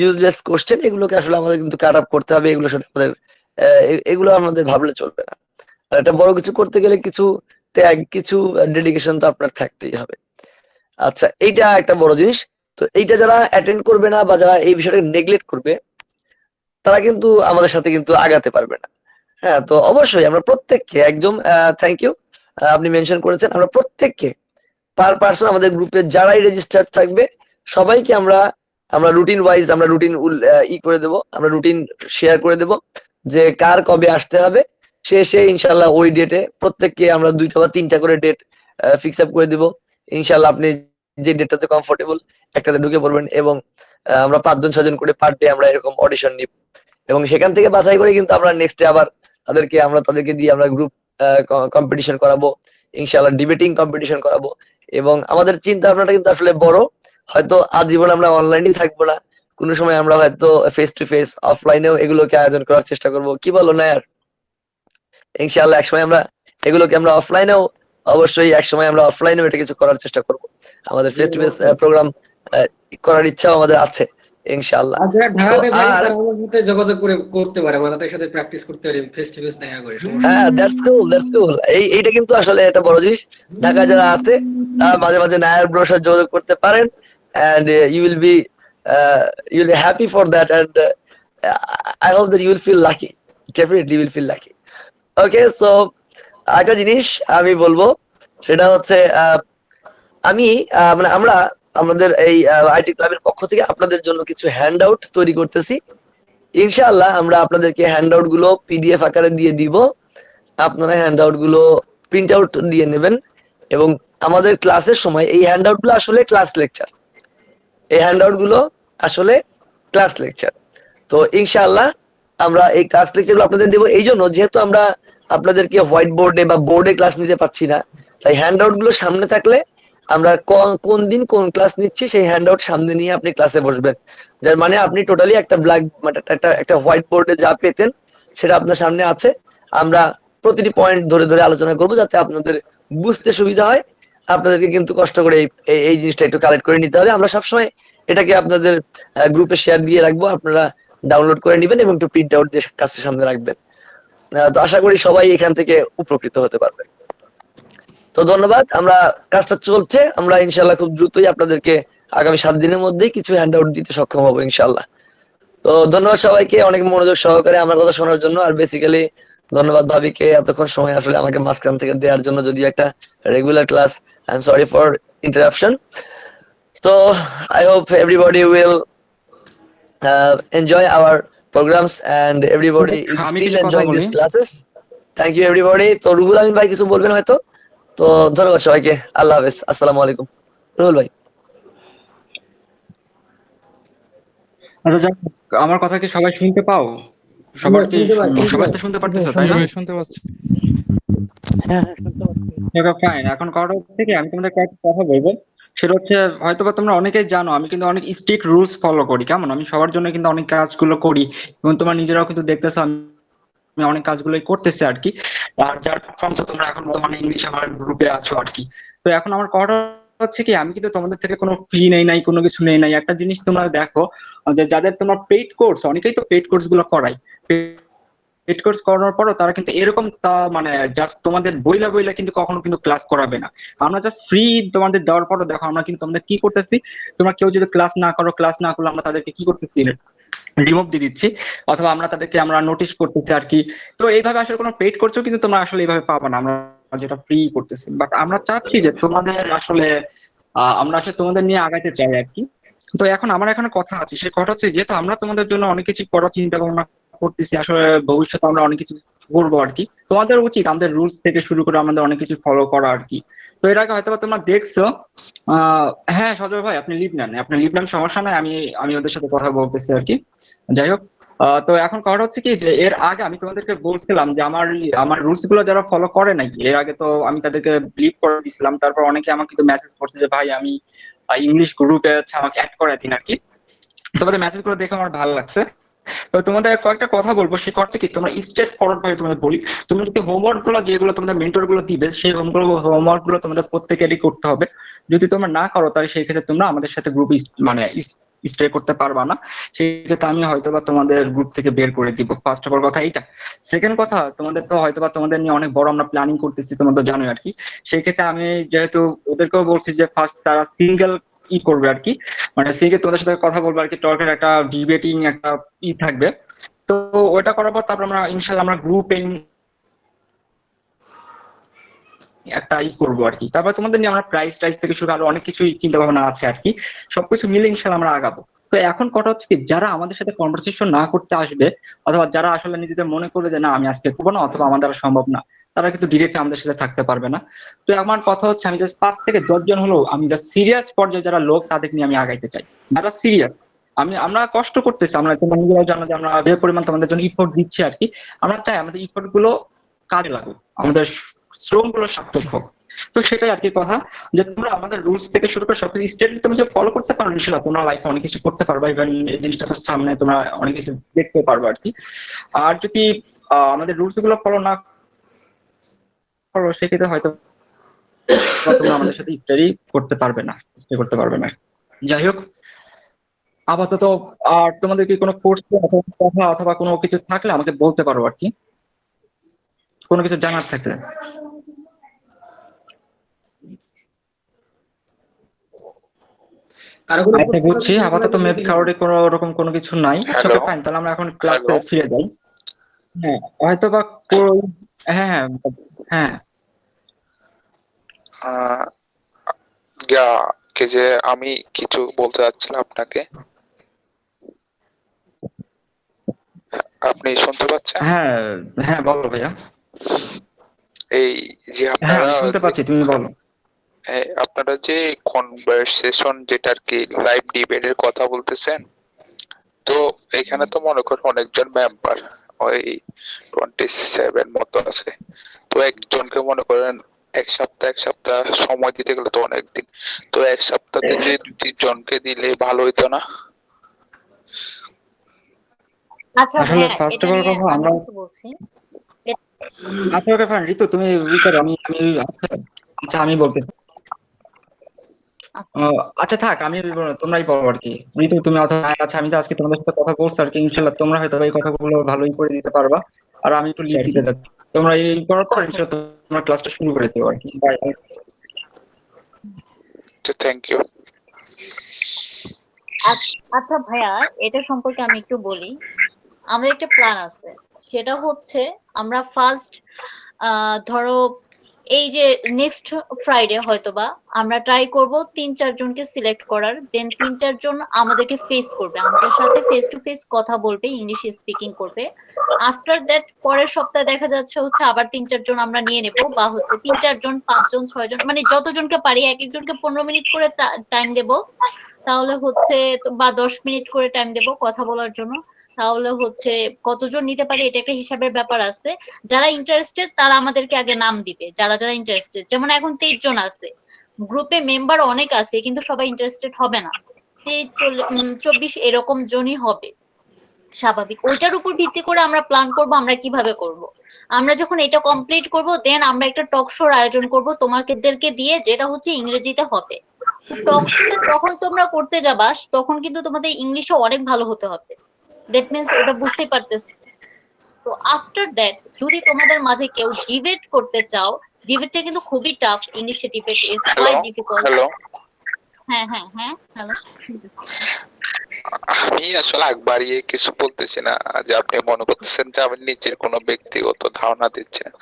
ইউজলেস কোশ্চেন, এগুলোকে আসলে আমাদের কিন্তু কাট আপ করতে হবে। এগুলোর সাথে আমাদের এগুলো আমাদের ভাবলে চলবে না। আর একটা বড় কিছু করতে গেলে কিছু ত্যাগ, কিছু ডেডিকেশন তো আপনার থাকতেই হবে। আচ্ছা, এইটা একটা বড় জিনিস। তো এইটা যারা অ্যাটেন্ড করবে না বা যারা এই বিষয়টাকে নেগলেক্ট করবে, তারা কিন্তু আমাদের সাথে কিন্তু আগাতে পারবে না। হ্যাঁ, তো অবশ্যই আমরা প্রত্যেককে একদম থ্যাংক ইউ, আপনি মেনশন করেছেন, আমরা প্রত্যেককে পার পার্সন আমাদের গ্রুপে যারাই রেজিস্টার্ড থাকবে সবাইকে আমরা আমরা রুটিন ওয়াইজ আমরা রুটিন করে দেব, আমরা রুটিন শেয়ার করে দেব যে কার কবে আসতে হবে। সে ইনশাল্লাহ ওই ডেটে প্রত্যেককে আমরা 2টা বা 3টা করে ডেট ফিক্স আপ করে দিব। ইনশাল্লাহ আপনি যে ডেটটাতে কমফোর্টেবল একটাতে ঢুকে পড়বেন, এবং আমরা 5 জন 6 জন করে পার ডে আমরা এরকম অডিশন নিব, এবং সেখান থেকে বাছাই করে কিন্তু আমরা নেক্সট ডে আবার তাদেরকে দিয়ে আমরা গ্রুপ কম্পিটিশন করাবো, ইনশাল্লাহ ডিবেটিং কম্পিটিশন করাবো। এবং আমাদের চিন্তা ভাবনাটা কিন্তু আসলে বড়। হয়তো আজীবন আমরা অনলাইনেই থাকবো না, কোনো সময় আমরা হয়তো ফেস টু ফেস অফলাইনেও এগুলোকে আয়োজন করার চেষ্টা করব, কি বলো না? ইনশাআল্লাহ একসময় আমরা অফলাইনেও, অবশ্যই একসময় আমরা অফলাইনেও এটা কিছু করার চেষ্টা করব। আমাদের ফেস টু ফেস প্রোগ্রাম করার ইচ্ছাও আমাদের আছে ইনশাআল্লাহ। আর যারা ঢাকাতে তো থাকে আর তারা আমার সাথে যোগাযোগ করে করতে পারে, মানে তাদের সাথে প্র্যাকটিস করতে পারে, ফেস টু ফেস দেখা করে, সমস্যা নেই। হ্যাঁ, দ্যাটস কুল। এইটা কিন্তু আসলে একটা বড় জিনিস। ঢাকা যারা আছে তারা মাঝে মাঝে নায়ার ব্রোর সাথে যোগাযোগ করতে পারেন, and you will be happy for that, and I hope that you will feel lucky. Definitely you will feel lucky. Okay, so একটা জিনিস আমি বলবো, সেটা হচ্ছে আমি মানে আমরা আমাদের এই আইটি ক্লাবের পক্ষ থেকে আপনাদের জন্য কিছু হ্যান্ড আউট তৈরি করতেছি। ইনশাআল্লাহ আমরা আপনাদেরকে হ্যান্ড আউট গুলো পিডিএফ আকারে দিয়ে দিব। আপনারা হ্যান্ড আউট গুলো প্রিন্ট আউট দিয়ে নেবেন, এবং আমাদের ক্লাসের সময় এই হ্যান্ড আউট গুলো আসলে ক্লাস লেকচার, এই হ্যান্ড আউট গুলো আসলে ক্লাস লেকচার। তো ইনশাআল্লাহ আমরা এই ক্লাস লেকচার গুলো আপনাদের দেবো, এই জন্য যেহেতু আমরা আপনাদেরকে হোয়াইট বোর্ডে বা বোর্ডে ক্লাস নিতে পারছি না, তাই হ্যান্ড আউট গুলো সামনে থাকলে আমরা কোন দিন কোন ক্লাস নিচ্ছি সেই হ্যান্ড আউট সামনে নিয়ে আপনি ক্লাসে বসবেন, যার মানে আপনি টোটালি একটা ব্ল্যাক একটা হোয়াইট বোর্ডে যা পেতেন সেটা আপনার সামনে আছে। আমরা প্রতিটি পয়েন্ট ধরে ধরে আলোচনা করব যাতে আপনাদের বুঝতে সুবিধা হয়। আপনাদেরকে কিন্তু কষ্ট করে এই জিনিসটা একটু কালেক্ট করে নিতে হবে। আমরা সবসময় এটাকে আপনাদের গ্রুপে শেয়ার দিয়ে রাখবো, আপনারা ডাউনলোড করে নেবেন এবং একটু প্রিন্ট আউট দিয়ে কাছের সামনে রাখবেন। তো আশা করি সবাই এখান থেকে উপকৃত হতে পারবে। তো ধন্যবাদ, আমরা কাজটা চলছে, আমরা ইনশাল্লাহ খুব দ্রুতই আপনাদেরকে আগামী 7 দিনের মধ্যেই কিছু হ্যান্ড আউট দিতে সক্ষম হবো ইনশাল্লাহ। তো ধন্যবাদ সবাইকে অনেক মনোযোগ সহকারে আমার কথা শোনার জন্য, আর বেসিক্যালি ধন্যবাদ ভাবিকে এতক্ষণ সময় আসলে আমাকে মাঝখান থেকে দেওয়ার জন্য, যদিও একটা regular class. I am sorry for interruption. So I hope everybody will enjoy our programs and everybody is আমি still কিছু কথা enjoying বলি। these classes. Thank you everybody. তো রুহুল আমিন ভাই কিছু বলবেন হয়তো? তো ধন্যবাদ সবাইকে, আল্লাহ হাফেজ, আসসালামু আলাইকুম। রুহুল ভাই। আচ্ছা যাক, আমার কথা কি সবাই শুনতে পাও? সবার কি শুনতে পাচ্ছি, সবাই তো শুনতে পারতেছো তাই না? শুনতে পাচ্ছি। ফাইন। এখন কথা হচ্ছে কি, আমি তোমাদের কয়েকটা কথা বলবো। সেটা হচ্ছে, হয়তোবা তোমরা অনেকেই জানো আমি কিন্তু অনেক স্ট্রিক্ট রুলস ফলো করি, কেমন আমি সবার জন্য কিন্তু অনেক কাজগুলো করি, এবং তোমরা নিজেরাও কিন্তু দেখতেছো আমি অনেক কাজগুলোই করতেছি আর কি। আর যার ফলে তোমরা এখন বর্তমানে ইংলিশ আমার গ্রুপে আছো আর কি। তো এখন আমার কথা হচ্ছে কি, আমি কিন্তু তোমাদের থেকে কোনো ফি নেই নাই, কোনো কিছু নেই নাই। একটা জিনিস তোমরা দেখো, যে যাদের তোমরা পেইড কোর্স, অনেকেই তো পেইড কোর্স গুলো করাই, পেড কোর্স করানোর পরও তারা কিন্তু এরকম মানে জাস্ট তোমাদের বইলা বইলা কিন্তু কখনো কিন্তু ক্লাস করাবে না। আমরা জাস্ট ফ্রি তোমাদের দেওয়ার পরও দেখো আমরা কিন্তু তোমাদের কি করতেছি, তোমরা কেউ যদি ক্লাস না করো, ক্লাস না করলে আমরা তাদেরকে কি করতেছি, রিমুভ দিয়ে দিচ্ছি, অথবা আমরা নোটিশ করতেছি আর কি। তো এইভাবে আসলে কোনো পেইড কোর্সও কিন্তু তোমরা আসলে এইভাবে পাবা না, আমরা যেটা ফ্রি করতেছি। বাট আমরা চাচ্ছি যে তোমাদের আসলে আমরা আসলে তোমাদের নিয়ে আগাইতে চাই আর কি। তো এখন আমার এখানে কথা আছে, সে কথা হচ্ছে যেহেতু আমরা তোমাদের জন্য অনেক কিছু করার চিন্তা ভাবনা করতেছি, আসলে ভবিষ্যতে আমরা অনেক কিছু করবো আর কি, তোমাদের উচিত আমাদের রুলস থেকে শুরু করে আমাদের অনেক কিছু ফলো করা আর কি। তো এর আগে হয়তো তোমরা দেখছো হ্যাঁ সজল ভাই আপনি লিভ নেন, সমস্যা নাই, আমি ওদের সাথে কথা বলতেছি আর কি। যাই হোক, তো এখন কথা হচ্ছে কি যে এর আগে আমি তোমাদেরকে বলছিলাম যে আমার রুলস গুলো যারা ফলো করে নাই এর আগে, তো আমি তাদেরকে ব্লিপ করে দিয়েছিলাম। তারপর অনেকে আমাকে কিন্তু মেসেজ করছে যে ভাই আমি ইংলিশ গ্রুপে হচ্ছে আমাকে অ্যাড করে দিন আর কি। তোমাদের মেসেজ গুলো দেখে আমার ভালো লাগছে। তো তোমাদের কয়েকটা কথা বলবো, সে করছে কি তোমরা স্ট্রেট ফরওয়ার্ড ভাবে তোমাদের বলি, তুমি যদি হোমওয়ার্ক গুলো যেগুলো তোমাদের মেন্টর গুলো দিবে সেই হোমওয়ার্ক গুলো তোমাদের প্রত্যেকেরই করতে হবে। যদি তোমরা না করো তাহলে সেই ক্ষেত্রে তোমরা আমাদের সাথে গ্রুপ মানে স্টে করতে পারবা না, সেই ক্ষেত্রে আমি হয়তোবা তোমাদের গ্রুপ থেকে বের করে দিব। ফার্স্ট অফ অল কথা এইটা। সেকেন্ড কথা, তোমাদের তো হয়তোবা তোমাদের নিয়ে অনেক বড় আমরা প্ল্যানিং করতেছি, তোমরা তো জানোই আর কি। সেই ক্ষেত্রে আমি যেহেতু ওদেরকেও বলছি যে ফার্স্ট তারা সিঙ্গেল করবে আর কি, মানে সিঙ্গেল তোমাদের সাথে কথা বলবো আর কি, টকের একটা ডিবেটিং একটা থাকবে। তো ওটা করার পর তারপর আমরা ইনশাল্লাহ আমরা গ্রুপে একটা করবো আর কি। তারপর তোমাদের নিয়ে আমরা প্রাইস থেকে শুরু আরো অনেক কিছুই চিন্তা ভাবনা আছে আর কি, সবকিছু মিলে ইনশাল্লাহ আমরা আগাবো। তো এখন কথা হচ্ছে কি, যারা আমাদের সাথে কনভারসেশন না করতে আসবে, অথবা যারা আসলে নিজেদের মনে করবে যে না আমি আজকে করবো না, অথবা আমার দ্বারা সম্ভব না, তারা কিন্তু ডিরেক্ট আমাদের সাথে থাকতে পারবে না। তো আমার কথা হচ্ছে আমি জাস্ট 5 থেকে 10 জন হলো আমি জাস্ট সিরিয়াস পর্যায়ে যারা লোক তাদের নিয়ে আমি আগাইতে চাই, যারা সিরিয়াস। আমরা কষ্ট করতেছি, আমরা তোমরা নিজেরাও জানো যে আমরা যে পরিমাণ তোমাদের জন্য ইফোর্ট দিচ্ছি আর কি। আমরা চাই আমাদের ইফোর্ট গুলো কাজে লাগুক, আমাদের শ্রম গুলো সার্থক হোক। তো সেটাই আর কি কথা, যে তোমরা আমাদের রুলস থেকে শুরু করে সবকিছু স্ট্রেটলি তোমরা যদি ফলো করতে পারো ইনশাআল্লাহ তোমরা লাইফে অনেক কিছু করতে পারবে, ইভেন এই জিনিসটা সামনে তোমরা অনেক কিছু দেখতে পারবে আর কি। আর যদি আমাদের রুলস গুলো ফলো না করো সেক্ষেত্রে হয়তো তোমরা আমাদের সাথে স্টাডি করতে পারবে না। যাই হোক, আপাতত আর তোমাদের কি কোনো কোর্স কথা অথবা কোনো কিছু থাকলে আমাকে বলতে পারো আর কি, কোনো কিছু জানার থাকলে। আচ্ছা বুঝছি, আপাতত মেবি কারোর কোনো কিছু নাই। ওকে ফাইন, তাহলে আমরা এখন ক্লাসে ফিরে যাই। হ্যাঁ হয়তো বা হ্যাঁ হ্যাঁ কে যে আমি কিছু বলতে চাচ্ছিলাম আপনাকে, আপনি শুনতে পাচ্ছেন? হ্যাঁ হ্যাঁ বলো ভাইয়া। এই যে হ্যাঁ আপনারা শুনতে পাচ্ছি, তুমি বলো। আপনারা যে কনভারসেশন যেটা আর কি লাইভ ডিবেটের কথা বলতেছেন, তো এখানে তো মনে করো অনেকজন মেম্বার ওই 27 মতো আছে, তো একজনকে মনে করেন এক সপ্তাহ সময় দিতে গেলে তো অনেকদিন, তো এক সপ্তাহে যে 2-3 জনকে দিলে ভালো হইতো না? আচ্ছা আসলে ভাইয়া, ফার্স্ট এটা অফ অল নিয়ে কথা আমি আমরা কিছু বলছি। আচ্ছা ওকে ফাইন, ঋতু তুমি করো, আচ্ছা আমি বলতে আচ্ছা থাক, আমি তোমরাই বলো আর কি। ঋতু তুমি অথবা আচ্ছা আমি তো আজকে তোমাদের সাথে কথা বলছি আর কি, ইনশাল্লাহ তোমরা হয়তো এই কথাগুলো ভালোই করে দিতে পারবা, আর আমি একটু লিড দিতে যাচ্ছি। তোমরা এই করার পর ইনশাল্লাহ তোমরা ক্লাসটা শুরু করে দিও আর কি। Thank you. আচ্ছা ভাইয়া, এটা সম্পর্কে আমি একটু বলি। আমাদের একটা প্ল্যান আছে, সেটা হচ্ছে আমরা ফার্স্ট ধরো এই যে নেক্সট ফ্রাইডে হয়তোবা আমরা ট্রাই করব 3-4 জনকে সিলেক্ট করার, দেন 3-4 জন আমাদেরকে ফেস করবে, আমাদের সাথে ফেস টু ফেস কথা বলবে, ইংলিশ স্পিকিং করবে। আফটার দ্যাট পরের সপ্তাহে দেখা যাচ্ছে হচ্ছে আবার 3-4 জন আমরা নিয়ে নেব, বা হচ্ছে 3-4 জন 5 জন 6 জন মানে যতজনকে পারি, এক একজনকে 15 মিনিট করে টাইম দেব, তাহলে হচ্ছে বা 10 মিনিট করে টাইম দেব কথা বলার জন্য। তাহলে হচ্ছে কতজন নিতে পারি এটা একটা হিসাবের ব্যাপার আছে। যারা ইন্টারেস্টেড তারা আমাদেরকে আগে নাম দিবে, যারা ইন্টারেস্টেড। যেমন এখন 23 জন আছে গ্রুপে, মেম্বার অনেক আছে কিন্তু সবাই ইন্টারেস্টেড হবে না, 24 এরকম জনই হবে স্বাভাবিক। ওইটার উপর ভিত্তি করে আমরা প্ল্যান করব আমরা কিভাবে করব। আমরা যখন এটা কমপ্লিট করব দেন আমরা একটা টক শোর আয়োজন করব তোমাদেরকে দিয়ে, যেটা হচ্ছে ইংরেজিতে হবে। টক শো তখন তোমরা করতে যাবা তখন কিন্তু তোমাদের ইংলিশও অনেক ভালো হতে হবে। দ্যাট মিন্স ওটা বুঝতেই পারতেছো। তো আফটার দ্যাট যদি তোমাদের মাঝে কেউ ডিবেট করতে চাও, ডিবেটটা কিন্তু খুবই tough, initiative is hello quite difficult. Hello হ্যাঁ হ্যাঁ হ্যাঁ হ্যালো, আমি আসলে আগ বাড়িয়ে কিছু বলতেছি না, যে আপনি মনে করতেছেন যে আমি নিজের কোনো ব্যক্তিগত ধারণা দিচ্ছি না।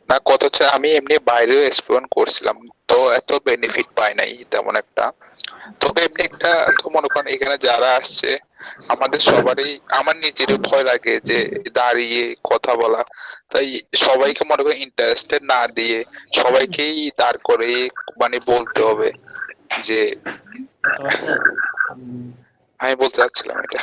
না, কথা হচ্ছে আমি এমনি বাইরেও এক্সপ্লোর করছিলাম, তো এত বেনিফিট পাই নাই তেমন একটা। তবে এমনি একটা, তো মনে করেন এখানে যারা আসছে আমাদের সবারই, আমার নিজেরও ভয় লাগে যে দাঁড়িয়ে কথা বলা, তাই সবাইকে মনে করেন ইন্টারেস্টেড না দিয়ে সবাইকেই দাঁড় করে মানে বলতে হবে যে, আমি বলতে চাচ্ছিলাম এটা।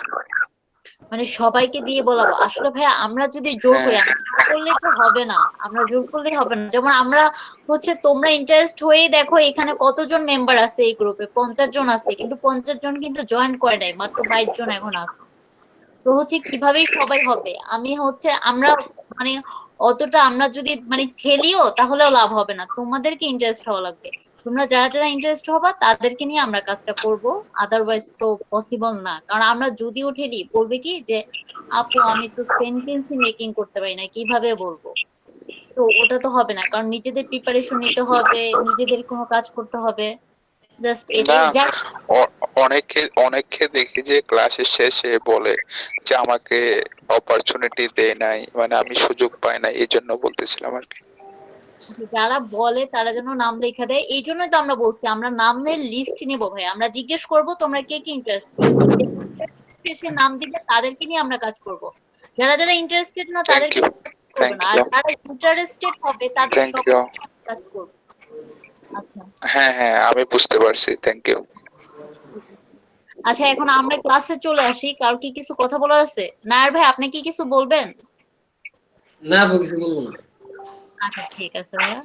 মানে সবাইকে দিয়ে বলাবো? আসলে ভাইয়া আমরা যদি জোর করি, হ্যাঁ। আমরা জোর করলে তো হবে না, আমরা জোর করলে হবে না। যেমন আমরা হচ্ছে তোমরা ইন্টারেস্ট হয়েই দেখো এখানে কতজন মেম্বার আছে এই গ্রুপে, 50 জন আছে, কিন্তু 50 জন কিন্তু জয়েন করে নাই, মাত্র 22 জন এখন আছে। তো হচ্ছে কিভাবে সবাই হবে? আমি হচ্ছে আমরা মানে অতটা আমরা যদি মানে ঠেলিও তাহলেও লাভ হবে না, তোমাদেরকে ইন্টারেস্ট হওয়া লাগবে। তোমরা যারা যারা ইন্টারেস্ট হবা তাদেরকে নিয়ে আমরা কাজটা করব, আদারওয়াইজ তো পসিবল না। কারণ আমরা যদিও ঠেলি, বলবে কি যে আপু আমি তো সেন্টেন্স মেকিং করতে পারি না, কিভাবে বলবো? তো ওটা তো হবে না, কারণ নিজেদের প্রিপারেশন নিতে হবে, নিজেদের কোনো কাজ করতে হবে, জাস্ট না, এটাই যা। অনেককে দেখি যে ক্লাসের শেষে বলে যে আমাকে অপরচুনিটি দেয় নাই, মানে আমি সুযোগ পাই না, এই জন্য বলতেছিলাম আর কি। যারা বলে তারা যেন নাম লেখা দেয়, এই জন্যই তো আমরা বলছি আমরা নামের লিস্ট নিব ভাই, আমরা জিজ্ঞেস করব তোমরা কে কি ইন্টারেস্টেড, সে নাম দিবে, তাদেরকে নিয়ে আমরা কাজ করব। যারা যারা ইন্টারেস্টেড না থ্যাংক তাদেরকে ইউ, করবে থ্যাংক না, আর ইউ, যারা ইন্টারেস্টেড হবে তাদের থ্যাংক সব ইউ। কাজ করব। আচ্ছা হ্যাঁ হ্যাঁ, আমি বুঝতে পারছি, থ্যাংক ইউ। আচ্ছা, এখন আমরা ক্লাসে চলে আসি, কারো কি কিছু কথা বলার আছে? নায়ার ভাই আপনি কি কিছু বলবেন? না আপু, কিছু বলবো না। আচ্ছা ঠিক আছে ভাইয়া।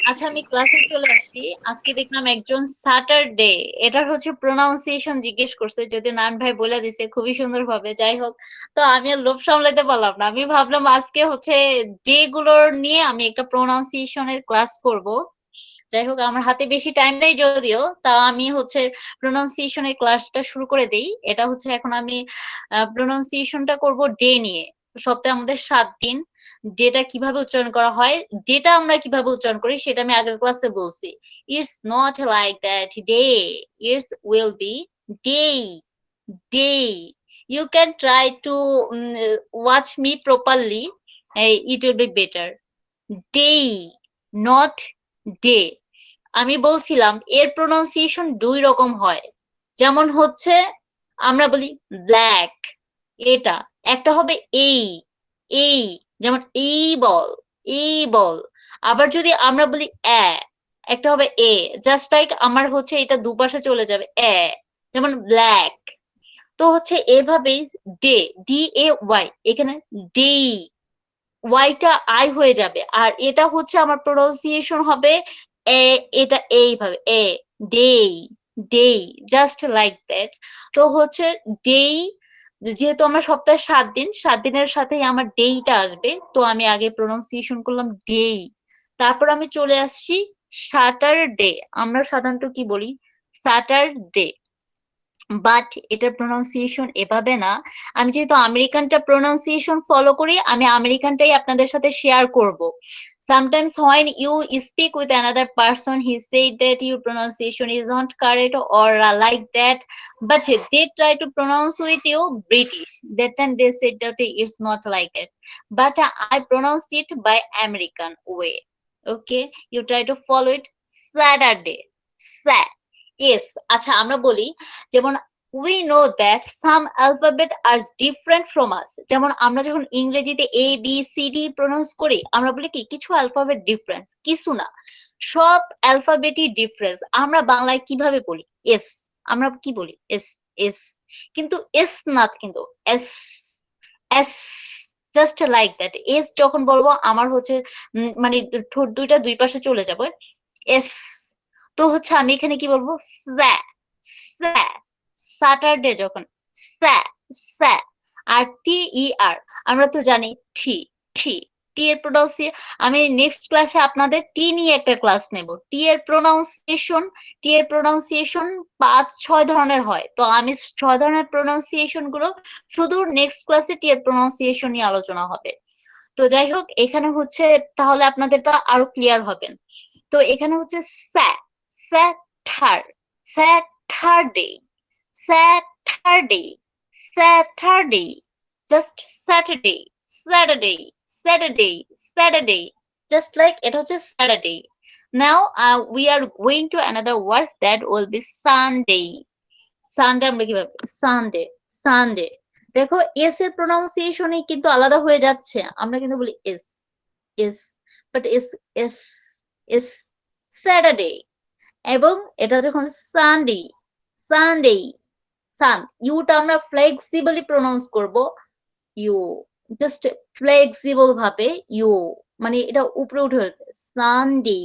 আচ্ছা আমি ক্লাসে চলে আসি। আজকে দেখলাম একজন স্যাটারডে, এটার হচ্ছে প্রোনাউন্সিয়েশন জিজ্ঞেস করছে, যদি নান ভাই বলে দিছে খুবই সুন্দর ভাবে। যাই হোক, তো আমি আর লোভ সামলাতে পারলাম না, আমি ভাবলাম আজকে হচ্ছে ডে গুলোর নিয়ে আমি একটা প্রোনাউন্সিয়েশনের ক্লাস করব। যাই হোক, আমার হাতে বেশি টাইম নেই যদিও, তা আমি হচ্ছে প্রোনাউন্সিয়েশনের ক্লাসটা শুরু করে দেই। এটা হচ্ছে এখন আমি প্রোনাউন্সিয়েশনটা করব ডে নিয়ে। সপ্তাহে আমাদের 7 দিন। ডেটা কিভাবে উচ্চারণ করা হয়, ডেটা আমরা কিভাবে উচ্চারণ করি সেটা আমি আগের ক্লাসে বলছি। It's not like that day, it's will be day, day. You can try to watch me properly, it will be better. Day, not day. আমি বলছিলাম এর প্রোনাউন্সিয়েশন 2 রকম হয়। যেমন হচ্ছে আমরা বলি ব্ল্যাক, এটা একটা হবে এই, এই, যেমন এই বল, এই বল। আবার যদি আমরা বলি একটা হবে এ, জাস্ট লাইক আমার হচ্ছে এটা দুপাশে চলে যাবে যেমন ব্ল্যাক। তো হচ্ছে এভাবেই ডে, ডি এ ওয়াই, এখানে ডে, ওয়াইটা আই হয়ে যাবে, আর এটা হচ্ছে আমার প্রোনাউন্সিয়েশন হবে এ, এটা এইভাবে এ, ডেই, ডেই, জাস্ট লাইক দ্যাট। তো হচ্ছে ডেই, যেহেতু আমার সপ্তাহে 7 দিন, 7 দিনের সাথেই আমার ডেইটা আসবে, তো আমি আগে প্রোনাউন্সিয়েশন করলাম ডেই, তারপর আমি চলে আসছি স্যাটারডে। আমরা সাধারণত কি বলি? স্যাটারডে। বাট এটার প্রোনাউন্সিয়েশন এভাবে না। আমি যেহেতু আমেরিকানটা প্রোনাউন্সিয়েশন ফলো করি, আমি আমেরিকানটাই আপনাদের সাথে শেয়ার করব। Sometimes when you speak with another person, he said that your pronunciation is not correct or like that, but they try to pronounce with you British. That time they said that it's not like that, but I pronounced it by American way. Okay, you try to follow it. Saturday, sat, yes. আচ্ছা আমরা বলি যেমন we know that some alphabet are different from us. যেমন আমরা যখন ইংরেজিতে A B C D pronounce করি, আমরা বলি কি কিছু অ্যালফাবেট ডিফারেন্স, কিছু না, সব অ্যালফাবেটই ডিফারেন্স। আমরা বাংলায় কিভাবে বলি? এস, আমরা কি বলি? এস, এস, কিন্তু এস না, কিন্তু S, S, just like that. S যখন বলবো আমার হচ্ছে মানে ঠোঁট দুইটা দুই পাশে চলে যাবে, এস। তো হচ্ছে আমি এখানে কি বলবো? স্যা, স্যা। স্যাটারডে যখন স্যা, স্যা। আর টি ই আর আমরা তো জানি ঠি, ঠি, টি এর আমি নেক্সট ক্লাসে আপনাদের টি নিয়ে একটা ক্লাস নেব। টি এর প্রোনাউন্সিয়েশন 5-6 ধরনের হয়, তো আমি 6 ধরনের প্রোনাউন্সিয়েশন গুলো শুধু নেক্সট ক্লাসে টি এর প্রোনাউন্সিয়েশন নিয়ে আলোচনা হবে। তো যাই হোক, এখানে হচ্ছে তাহলে আপনাদেরটা আরো ক্লিয়ার হবেন। তো এখানে হচ্ছে Saturday, Saturday, Saturday, just Saturday, Saturday, Saturday, Saturday, just like এটা হচ্ছে Saturday. Now we are going to another words that will be Sunday. Sunday আমরা কিভাবে সানডে, সানডে। দেখো এস এর প্রোনাউন্সিয়েশনে কিন্তু আলাদা হয়ে যাচ্ছে, আমরা কিন্তু বলি S, S, but S, S, S, Saturday. এবং এটা যখন সানডে, সানডে, সান, ইউটা আমরা ফ্লেক্সিবলি প্রোনাউন্স করব, ইউ, জাস্ট ফ্লেক্সিবল ভাবে ইউ, মানে এটা উপরে উঠে সানডে,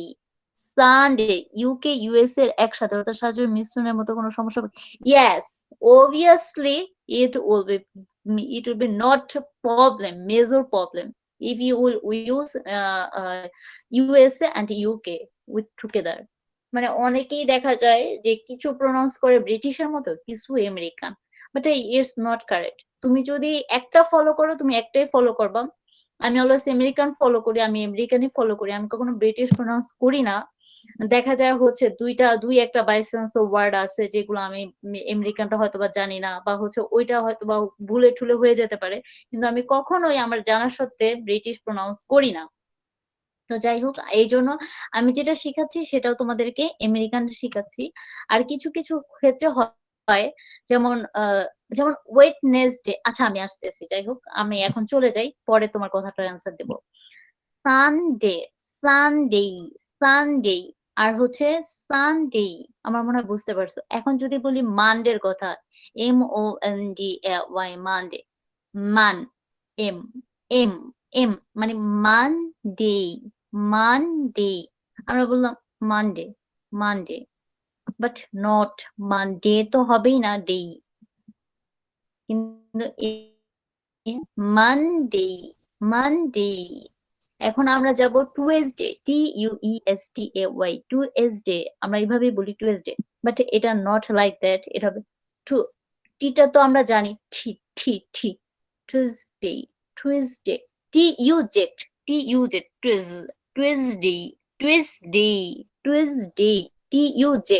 সানডে। ইউকে ইউএস এর একসাথে অর্থাৎ সাহায্যের মিশ্রণের মতো কোনো সমস্যা? Yes, obviously it will be not a problem, major problem if you will use USA and UK with together. মানে অনেকেই দেখা যায় যে কিছু প্রোনাউন্স করে ব্রিটিশের মতো, কিছু American, but it's not correct. তুমি যদি একটা ফলো করো তুমি একটাই ফলো করবা। আমি অলওয়েজ আমেরিকান ফলো করি, আমি আমেরিকানই ফলো করি, আমি কখনো ব্রিটিশ প্রোনাউন্স করি না। দেখা যায় হচ্ছে দুই একটা বাইসেন্স ওয়ার্ড আছে যেগুলো আমি আমেরিকানটা হয়তো বা জানি না, বা হচ্ছে ওইটা হয়তো বা ভুলে ঠুলে হয়ে যেতে পারে, কিন্তু আমি কখনোই আমার জানা সত্ত্বে ব্রিটিশ প্রোনাউন্স করি না। তো যাই হোক, এই জন্য আমি যেটা শিখাচ্ছি সেটাও তোমাদেরকে আমেরিকান শিখাচ্ছি। আর কিছু কিছু ক্ষেত্রে হয় যেমন যেমন ওয়েডনেসডে। আচ্ছা আমি আসতেছি, যাই হোক আমি এখন চলে যাই, পরে তোমার কথাটার অ্যান্সার দেবো। সানডে, সানডে, সানডে, আর হচ্ছে সানডে, আমার মনে হয় বুঝতে পারছো। এখন যদি বলি মানডের কথা, MONDAY, মানডে, মান, এম, এম, এম, মানে মানডে, মানডে, আমরা বললাম Monday, Monday, but not Monday, তো হবেই না ডে, কিন্তু মানডে, মানডে। এখন আমরা যাব টুয়েসডে, TUESDAY, টুয়েসডে, আমরা এইভাবেই বলি টুয়েসডে, বাট এটা নট লাইক দ্যাট, এটা হবে টু, টিটা তো আমরা জানি ঠি, ঠি, ঠি, Tuesday, Tuesday, TUZ, TUZ, twice, Tuesday, Tuesday, Tuesday, TUZ,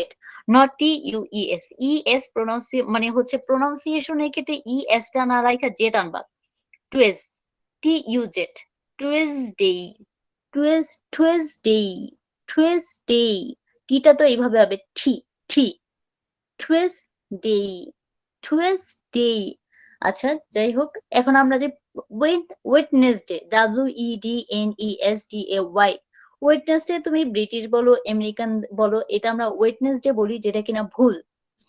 not TUES। ES মানে হচ্ছে প্রোনাউন্সিয়েশনের ক্ষেত্রে ES টা না রাখা জেড আনবা, Tues, TUZ, Tuesday, Tuesday, Tuesday, টিটা তো এইভাবে হবে ঠি, ঠি, টুয়েসডে, টুয়েসডে। আচ্ছা যাই হোক, এখন আমরা যে ওয়েডনেসডে, WEDNESDAY, ওয়েডনেসডে তুমি ব্রিটিশ বলো আমেরিকান বলো, এটা আমরা ওয়েডনেসডে বলি, যেটা কিনা ভুল।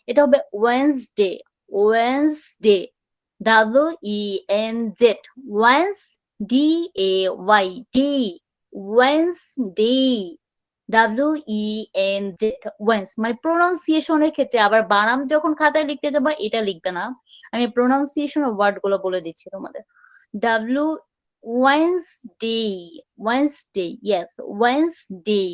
এটা হবে Wednesday, Wednesday, WENZ, Weil's, DAY, day, Wednesday, WENZ, Weil's. মানে প্রোনাউন্সিয়েশনের ক্ষেত্রে আবার বানাম যখন খাতায় লিখতে যাবো এটা লিখবে না, আমি প্রোনাউন্সিয়েশন ওয়ার্ড গুলো বলে দিচ্ছি তোমাদের। W, Wednesday, Wednesday, yes Wednesday,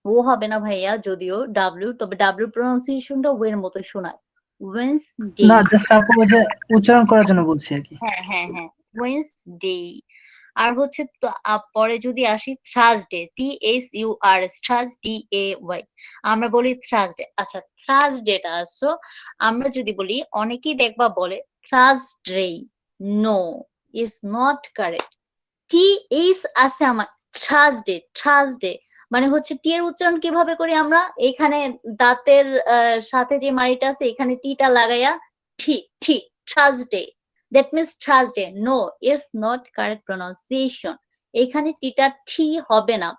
ও হবে না ভাইয়া যদিও ডাব্লিউ, তবে ডাব্লিউ প্রোনাউন্সিয়েশনটা ওয়ের মতো শোনায়, ওয়েন্সডে। না জাস্ট আপু ওই যে উচ্চারণ করার জন্য বলছি আর কি। হ্যাঁ হ্যাঁ হ্যাঁ, ওয়েন্সডে। আর হচ্ছে তো পরে যদি আসি থার্সডে, THUR, THRUSDAY, আমরা বলি থার্সডে। আচ্ছা থার্সডেটা আসছো, আমরা যদি বলি অনেকেই দেখবা বলে Thursday, no, is not correct. TH আছে আমার, থার্সডে, থার্সডে, মানে হচ্ছে টি এর উচ্চারণ কিভাবে করি আমরা, এখানে দাঁতের সাথে যে মাড়িটা আছে এখানে টিটা লাগাইয়া ঠি, ঠি, Thursday, that means Thursday. No, it's not correct pronunciation. এখানে টিটা ঠি হবে না,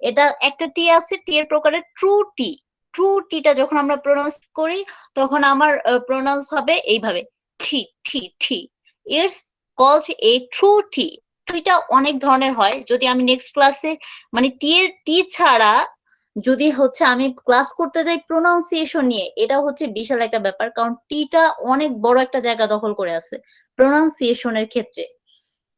এটা একটা টি আছে, টি এর প্রকারে ট্রু টি, ট্রু টিটা যখন আমরা প্রোনাউন্স করি তখন আমার প্রোনাউন্স হবে এইভাবে ঠি, ঠি, ঠি। It's called a true টি। টিটা অনেক ধরনের হয়, যদি আমি নেক্সট ক্লাসে মানে টি ছাড়া যদি হচ্ছে আমি ক্লাস করতে যাই প্রোনাউন্সিয়েশন নিয়ে, এটা হচ্ছে বিশাল একটা ব্যাপার, কারণ টিটা অনেক বড় একটা জায়গা দখল করে আছে প্রোনাউন্সিয়েশনের ক্ষেত্রে।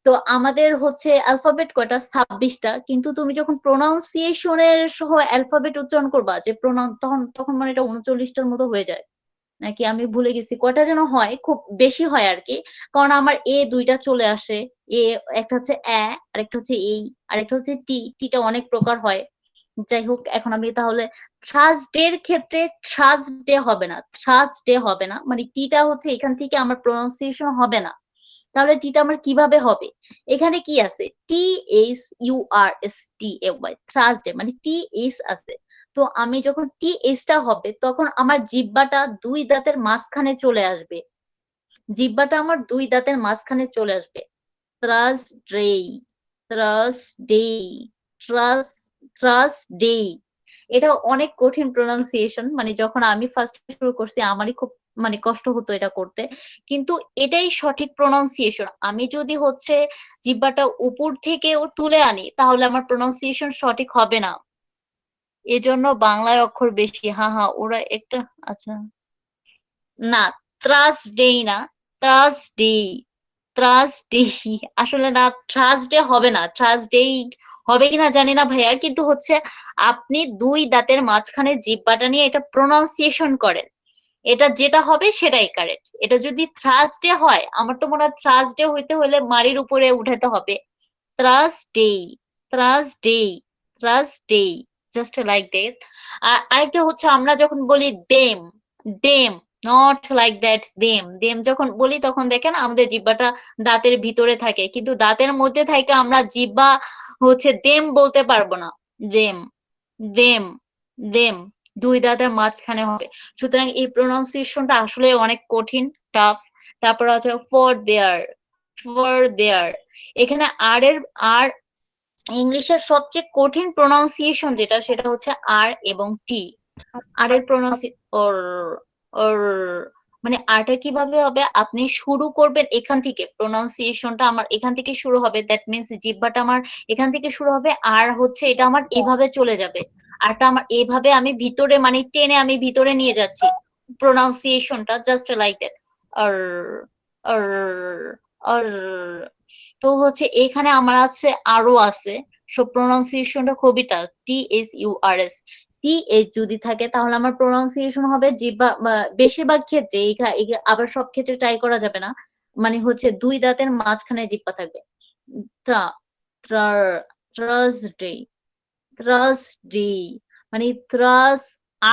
তো আমাদের হচ্ছে অ্যালফাবেট কয়টা 26টা, কিন্তু তুমি যখন প্রোনাউন্সিয়েশনের সহ অ্যালফাবেট উচ্চারণ করবা যে তখন তখন মানে এটা 39টার মতো হয়ে যায়, নাকি আমি ভুলে গেছি কয়টা যেন হয়, খুব বেশি হয় আর কি। কারণ আমার এ দুইটা চলে আসে, এ একটা হচ্ছে আর একটা হচ্ছে এই, আর একটা হচ্ছে টিটা অনেক প্রকার হয়। যাই হোক, এখন আমি তাহলে থার্সডের ক্ষেত্রে থার্সডে হবে না, থার্সডে হবে না, মানে টিটা হচ্ছে এখান থেকে আমার প্রনাউন্সিয়েশন হবে না। তাহলে টিটা আমার কিভাবে হবে? এখানে কি আছে? THURSDAY, থার্সডে মানে TH আছে। তো আমি যখন TH টা হবে তখন আমার জিহ্বাটা দুই দাঁতের মাঝখানে চলে আসবে, জিহ্বাটা আমার দুই দাঁতের মাঝখানে চলে আসবে। Thursday, Thursday, Thursday. এটা অনেক কঠিন প্রোনাউন্সিয়েশন, মানে যখন আমি ফার্স্ট শুরু করছি আমারই খুব মানে কষ্ট হতো এটা করতে, কিন্তু এটাই সঠিক প্রোনাউন্সিয়েশন। আমি যদি হচ্ছে জিহ্বাটা উপর থেকেও তুলে আনি তাহলে আমার প্রোনাউন্সিয়েশন সঠিক হবে না। এজন্য বাংলায় অক্ষর বেশি। হ্যাঁ হ্যাঁ, ওরা একটা, আচ্ছা না, থার্সডে না, থার্সডে, থার্সডে, আসলে না, থার্সডে হবে না, থার্সডে হবে কিনা জানি না ভাইয়া, কিন্তু হচ্ছে আপনি দুই দাঁতের মাঝখানে জিহ্বাটা নিয়ে এটা প্রোনাউন্সিয়েশন করেন, এটা যেটা হবে সেটাই কারেক্ট। এটা যদি থার্সডে হয়, আমার তো মনে হয় থার্সডে হইতে হলে মাড়ির উপরে উঠাতে হবে, Thursday, Thursday, Thursday, just like that. আর আরেকটা হচ্ছে আমরা যখন বলি them, them, not like that, them, them যখন বলি তখন দেখেন আমাদের জিহ্বাটা দাঁতের ভিতরে থাকে, কিন্তু দাঁতের মধ্যে থাকে আমরা জিহ্বা হচ্ছে দেম বলতে পারবো না। দেম, দেম, দেম, দুই দাঁতের মাঝখানে হবে। সুতরাং এই প্রোনাউন্সিয়েশনটা আসলে অনেক কঠিন, টাফ। তারপর আছে ফর দেয়ার, ফর দেয়ার। এখানে আর ইংলিশের সবচেয়ে কঠিন প্রোনাউন্সিয়েশন যেটা, সেটা হচ্ছে আর এবং টি। আর এর ওর, ওর, মানে আরটা কিভাবে হবে? আপনি শুরু করবেন এখান থেকে, প্রোনাউন্সিয়েশনটা আমার এখান থেকে শুরু হবে, দ্যাট মিনস জিহ্বাটা আমার এখান থেকে শুরু হবে, আর হচ্ছে এটা আমার এভাবে চলে যাবে, আরটা আমার এভাবে আমি ভিতরে মানে টেনে আমি ভিতরে নিয়ে যাচ্ছি প্রোনাউন্সিয়েশনটা, জাস্ট লাইক দ্যাট। আর, আর, আর। তো হচ্ছে এখানে আমার আছে আরো আছে, সব প্রোনাউন্সিয়েশনটা খুবই টাফ। THURS, TH যদি থাকে তাহলে আমার প্রোনাউন্সিয়েশন হবে জিহ্বা, বেশিরভাগ ক্ষেত্রে আবার সব ক্ষেত্রে ট্রাই করা যাবে না, মানে হচ্ছে দুই দাঁতের মাঝখানে জিহ্বা থাকবে। ট্রা, ট্রার, ট্রাসডে, থ্রাসডে, মানে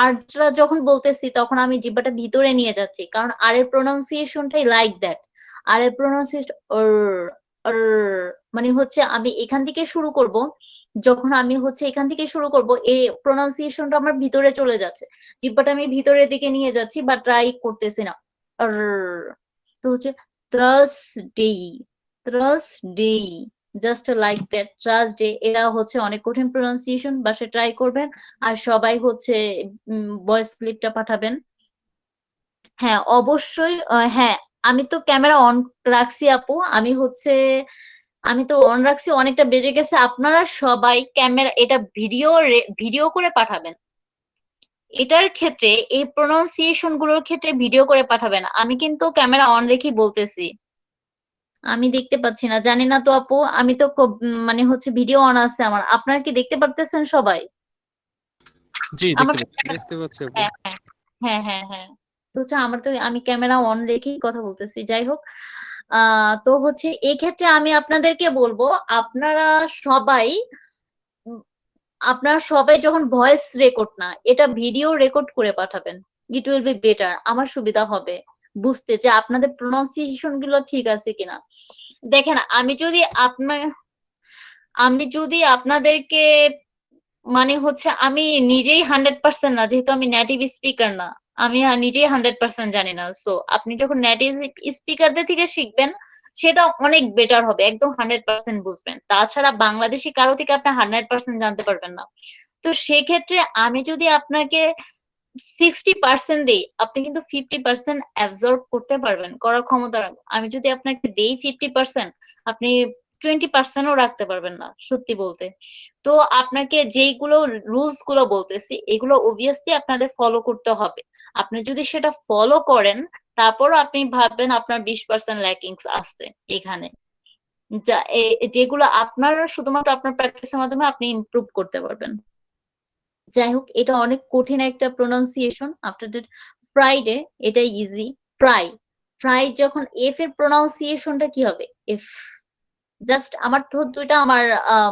আরটা যখন বলতেছি তখন আমি জিহ্বাটা ভিতরে নিয়ে যাচ্ছি, কারণ আর এর প্রোনাউন্সিয়েশনটাই লাইক দ্যাট। আর এর প্রোনাউন্সিয়েশন মানে হচ্ছে আমি এখান থেকে শুরু করব, যখন আমি হচ্ছে এখান থেকে শুরু করব এই প্রোনাউন্সিয়েশনটা আমার ভিতরে চলে যাচ্ছে, জিহ্বাটা আমি ভিতরের দিকে নিয়ে যাচ্ছি বা ট্রাই করতেছি না। আর, তো হচ্ছে থ্রাসডে, থ্রাসডে, জাস্ট লাইক দ্যাট, থার্সডে। এরা হচ্ছে অনেক কঠিন প্রোনাউন্সিয়েশন, বাসায় ট্রাই করবেন। আর সবাই হচ্ছে ভয়েস ক্লিপটা পাঠাবেন। হ্যাঁ অবশ্যই, হ্যাঁ, আমি তো ক্যামেরা অন রাখছি আপু, আমি তো অন রাখছি, অনেকটা বেজে গেছে। আপনারা সবাই ক্যামেরা, এটা ভিডিও করে পাঠাবেন। এটার ক্ষেত্রে, এই প্রোনাউন্সিয়েশন গুলোর ক্ষেত্রে ভিডিও করে পাঠাবেন। আমি কিন্তু ক্যামেরা অন রেখেই বলতেছি। আমি দেখতে পাচ্ছি না, জানি না তো আপু, আমি তো মানে হচ্ছে ভিডিও অন আছে আমার। আপনারা কি দেখতে পারতেছেন সবাই? জি আমার দেখতে পাচ্ছি আপু। হ্যাঁ হ্যাঁ হ্যাঁ হ্যাঁ হ্যাঁ। তো হচ্ছে আমার তো, আমি ক্যামেরা অন রেখেই কথা বলতেছি। যাই হোক, তো হচ্ছে এই ক্ষেত্রে আমি আপনাদেরকে বলবো, আপনারা সবাই উম, আপনারা সবাই যখন ভয়েস রেকর্ড না, এটা ভিডিও রেকর্ড করে পাঠাবেন। ইট উইল বি বেটার, আমার সুবিধা হবে বুঝতে যে আপনাদের প্রোনাউন্সিয়েশন গুলো ঠিক আছে কিনা। দেখেন, আমি যদি আপনাদেরকে মানে হচ্ছে, আমি নিজেই 100% না, যেহেতু আমি নেটিভ স্পিকার না, আমি নিজেই 100% জানি না। সো আপনি যখন নেটিভ স্পিকারদের থেকে শিখবেন সেটা অনেক বেটার হবে, একদম 100% বুঝবেন। তাছাড়া বাংলাদেশি কারো থেকে আপনি 100% জানতে পারবেন না। তো সেক্ষেত্রে আমি যদি আপনাকে 60% দেই, আপনি কিন্তু 50% অ্যাবজর্ব করতে পারবেন, করার ক্ষমতা রাখবেন। আমি যদি আপনাকে দেই 50%, আপনি 20%ও রাখতে পারবেন না, সত্যি বলতে। তো আপনাকে যেইগুলো রুলস গুলো বলতেছি, এগুলো অবভিয়াসলি আপনাদের ফলো করতে হবে। আপনি যদি সেটা ফলো করেন, তারপর আপনি ভাববেন আপনার 20% ল্যাকিংস আছে এখানে। যেগুলো আপনার শুধুমাত্র আপনার প্র্যাকটিসের মাধ্যমে আপনি ইমপ্রুভ করতে পারবেন। যাই হোক, এটা অনেক কঠিন একটা প্রোনাউন্সিয়েশন। আফটার দ্যাট ফ্রাইডে, এটা ইজি। ফ্রাই, ফ্রাই যখন এফ এর প্রোনাউন্সিয়েশনটা কি হবে? এফ। জাস্ট আমার দুইটা আমার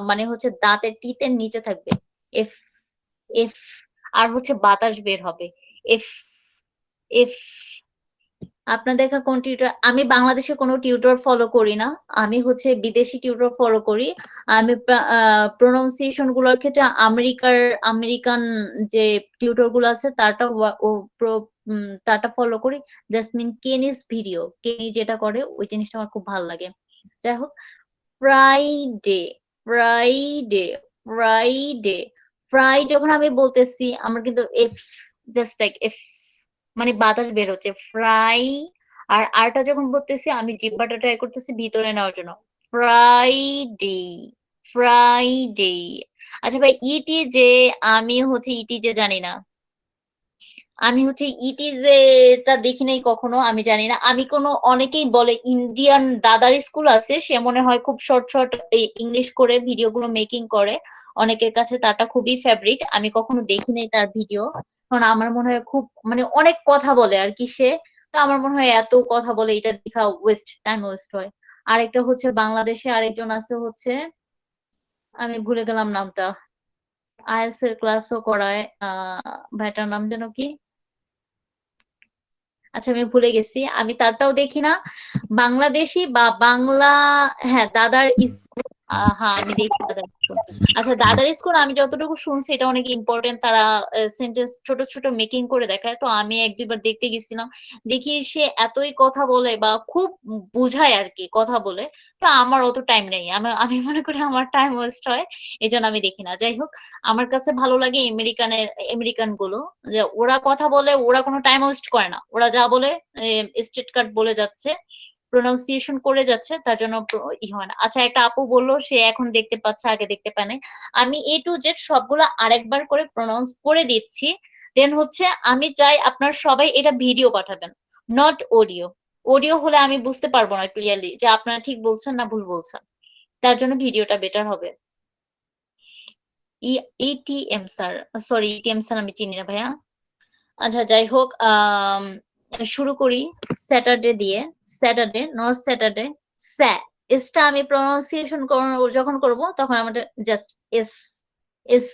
মানে হচ্ছে দাঁতের টিতের নিচে থাকবে। F, F. আর হচ্ছে বাতাস বের হবে। F, F. আপনার দেখা কোন টিউটর? আমি বাংলাদেশে কোনো টিউটর ফলো করি না, আমি হচ্ছে বিদেশি টিউটর ফলো করি। আমি প্রোনাউন্সিয়েশন গুলোর ক্ষেত্রে আমেরিকান যে টিউটর গুলো আছে তারটা ফলো করি। দ্যাটস মিন কেনিস ভিডিও, কেনি যেটা করে ওই জিনিসটা আমার খুব ভালো লাগে। যাই হোক, ফ্রাইডে, ফ্রাইডে, ফ্রাইডে। ফ্রাই যখন আমি বলতেছি আমার কিন্তু এফ, জাস্ট লাইক এফ, মানে বাতাস বের হচ্ছে। ফ্রাই। আর আরটা যখন বলতেছি আমি জিহ্বাটা ট্রাই করতেছি ভিতরে নেওয়ার জন্য। Friday, Friday. আচ্ছা ভাই, ইটি যে, আমি হচ্ছে ইটি যে জানি না, আমি হচ্ছে ইটি যে টা দেখি নাই কখনো, আমি জানি না। আমি অনেকেই বলে ইন্ডিয়ান দাদার স্কুল আছে, সে মনে হয় খুব শর্ট শর্ট ইংলিশ করে ভিডিও গুলো মেকিং করে, অনেকের কাছে তারটা খুবই ফেভারিট। আমি কখনো দেখি নাই তার ভিডিও, কারণ আমার মনে হয় খুব মানে অনেক কথা বলে আর কি সে। তো আমার মনে হয় এত কথা বলে এটা দেখা টাইম ওয়েস্ট হয়। আরেকটা হচ্ছে বাংলাদেশে আরেকজন আছে হচ্ছে, আমি ভুলে গেলাম নামটা, আইএলটিএস এর ক্লাসও করায়, ভাইটার নাম যেন কি, আচ্ছা আমি ভুলে গেছি, আমি তারটাও দেখি না। বাংলাদেশি বা বাংলা, হ্যাঁ দাদার স্কুল, হ্যাঁ আমি দেখি দাদার স্কুল। আচ্ছা দাদার স্কুল আমি যতটুকু শুনছি এটা অনেক ইম্পর্টেন্ট, তারা সেন্টেন্স ছোট ছোট মেকিং করে দেখায়। তো আমি এক দুইবার দেখতে গেছিলাম, দেখি সে এতই কথা বলে বা খুব বুঝায় আর কি কথা বলে। তো আমার অত টাইম নেই, আমি মনে করি আমার টাইম ওয়েস্ট হয়, এই জন্য আমি দেখি না। যাই হোক, আমার কাছে ভালো লাগে আমেরিকান গুলো, যে ওরা কথা বলে, ওরা কোনো টাইম ওয়েস্ট করে না, ওরা যা বলে স্ট্রেট কাট বলে যাচ্ছে, প্রোনাউন্সিয়েশন করে যাচ্ছে, তার জন্য হয় না। আচ্ছা, একটা আপু বললো সে এখন দেখতে পাচ্ছে, আগে দেখতে পায় নাই। আমি এ টু জেড সবগুলো আরেকবার করে প্রোনাউন্স করে দিচ্ছি। দেন হচ্ছে আমি চাই আপনার সবাই এটা ভিডিও পাঠাবেন, নট অডিও। অডিও হলে আমি বুঝতে পারবো না ক্লিয়ারলি যে আপনারা ঠিক বলছেন না ভুল বলছেন, তার জন্য ভিডিওটা বেটার হবে। ইটিএম স্যার, সরি ইটিএম স্যার আমি চিনি না ভাইয়া। আচ্ছা যাই হোক, শুরু করি স্যাটারডে দিয়ে। স্যাটারডে, নট স্যাটারডে, এসটা আমি প্রনাউন্সিয়েশন যখন করব তখন আমাদের জাস্ট এস, এস।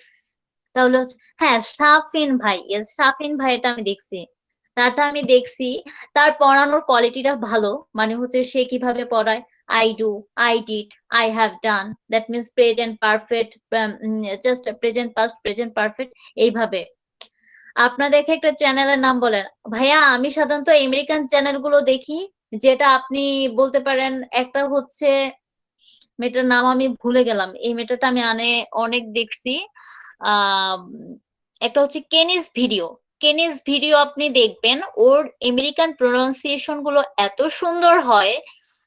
তাহলে হচ্ছে, হ্যাঁ শাফিন ভাই, এস শাফিন ভাই, এটা আমি দেখছি, তারটা আমি দেখছি। তার পড়ানোর কোয়ালিটিটা ভালো, মানে হচ্ছে সে কিভাবে পড়ায়, I do, I did, I have done, that means present perfect, just present past, present perfect, এইভাবে। আপনার দেখে একটা চ্যানেলের নাম বলেন ভাইয়া। আমি সাধারণত আমেরিকান চ্যানেল গুলো দেখি, যেটা আপনি বলতে পারেন, একটা হচ্ছে, মেয়েটার নাম আমি ভুলে গেলাম, এই মেয়েটাটা আমি অনেক দেখছি। আহ একটা হচ্ছে কেনিস ভিডিও। কেনিস ভিডিও আপনি দেখবেন, ওর আমেরিকান প্রোনাউন্সিয়েশন গুলো এত সুন্দর হয়,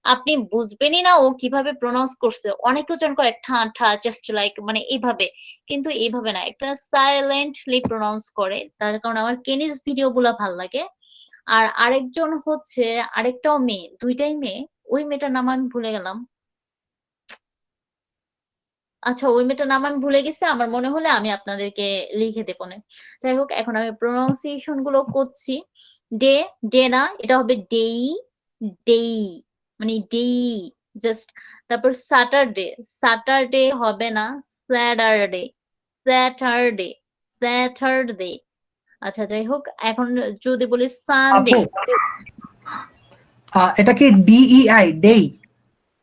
আপনি বুঝবেনই না ও কিভাবে প্রোনাউন্স করছে। অনেকে উচ্চারণ করে ঠা ঠা, জাস্ট লাইক মানে এইভাবে, কিন্তু এইভাবে না, একটা সাইলেন্টলি প্রোনাউন্স করে, তার কারণে আমার কেনিস ভিডিও গুলা ভাল লাগে। আর আরেকজন হচ্ছে, আরেকটাও মেয়ে, দুইটাই মেয়ে, ওই মেয়েটার নাম আমি ভুলে গেলাম। আচ্ছা ওই মেয়েটার নাম আমি ভুলে গেছি, আমার মনে হলে আমি আপনাদেরকে লিখে দেবো না। যাই হোক, এখন আমি প্রোনাউন্সিয়েশন গুলো করছি। ডে, ডে না, এটা হবে ডেই, ডেই, মানে ডেই জাস্ট। তারপর স্যাটারডে, স্যাটারডে হবে না, স্যাটারডে, স্যাটারডে, স্যাটারডে। আচ্ছা যাই হোক, এখন যদি বলি সানডে, এটা কি ডিইআই, ডেই?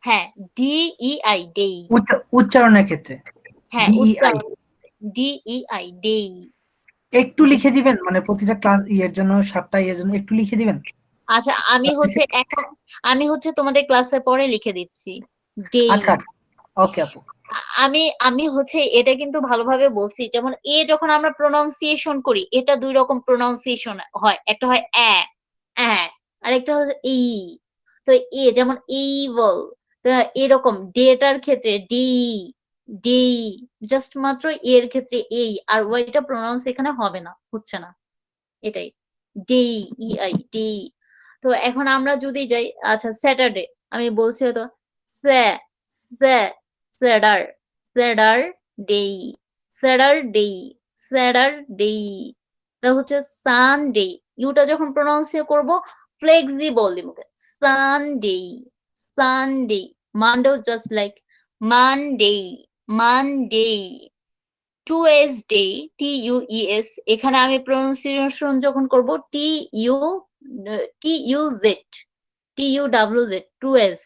হ্যাঁ ডিইআই, ডেই। উচ্চারণের ক্ষেত্রে হ্যাঁ ডিইআই উচ্চারণ, ডিইআই, ডেই। একটু লিখে দিবেন, মানে প্রতিটা ক্লাস ইয়ের জন্য, 7টা ইয়ের জন্য একটু লিখে দিবেন। আচ্ছা আমি হচ্ছে তোমাদের ক্লাসের পরে লিখে দিচ্ছি ডেই। আচ্ছা ওকে আপু। আমি আমি হচ্ছে এটা কিন্তু ভালোভাবে বলছি, যেমন এ যখন আমরা প্রোনাউন্সিয়েশন করি, এটা দুই রকম প্রোনাউন্সিয়েশন হয়, একটা হয় আর একটা হচ্ছে ই। তো এ যেমন ইভল, তো এরকম ডেটার ক্ষেত্রে ডি, ডি, জাস্ট মাত্র এর ক্ষেত্রে এই, আর ওইটা প্রোনাউন্স এখানে হবে না, হচ্ছে না, এটাই ডি, ইআই, ডি। তো এখন আমরা যদি যাই, আচ্ছা স্যাটারডে, আমি বলছি তো Saturday, Saturday, Saturday, Saturday। তা হচ্ছে সানডে, ইউটা যখন প্রনাউন্স করব ফ্লেক্সিবলি মুখে, Sunday, Sunday. Monday just like Monday, Monday. Tuesday, TUES, এখানে আমি প্রনাউন্সিয়েশন যখন করব TUZ, twice,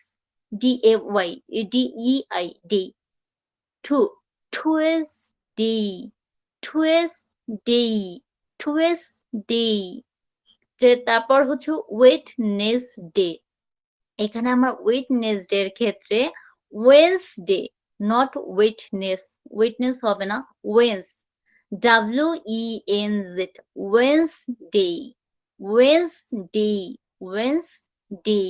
DAY, DEI, day. Tuesday, Tuesday, Tuesday. যে তারপর হচ্ছে ওয়েডনেসডে, এখানে আমার ওয়েডনেসডে এর ক্ষেত্রে ওয়েন্সডে, নট ওয়েটনেস, ওয়েটনেস হবে না, Weil's, WENZ, Wednesday, Wednesday, Wednesday.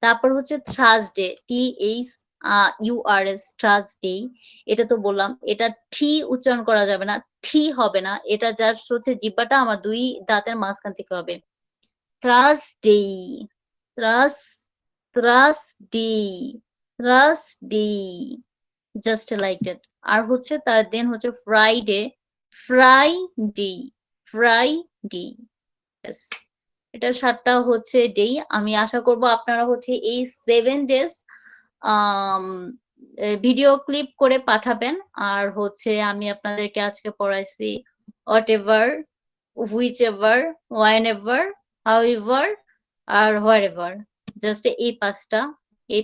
তারপর হচ্ছে থার্সডে, THURS, থার্সডে। এটা তো বললাম, এটা ঠি উচ্চারণ করা যাবে না, ঠি হবে না, এটা জাস্ট হচ্ছে জিহ্বাটা আমার দুই দাঁতের মাঝখান থেকে হবে। Thursday, Thurs, Thursday, Thursday, just like that. আর হচ্ছে তার দেন হচ্ছে ফ্রাইডে, ফ্রাইডে, ফ্রাইডে। এটা 7টা হচ্ছে ডে। আমি আশা করব আপনারা হচ্ছে এই 7 ডেজ ভিডিও ক্লিপ করে পাঠাবেন। আর হচ্ছে আমি আপনাদেরকে আজকে পড়াইছি whatever, whichever, whenever, however আর wherever, জাস্ট এই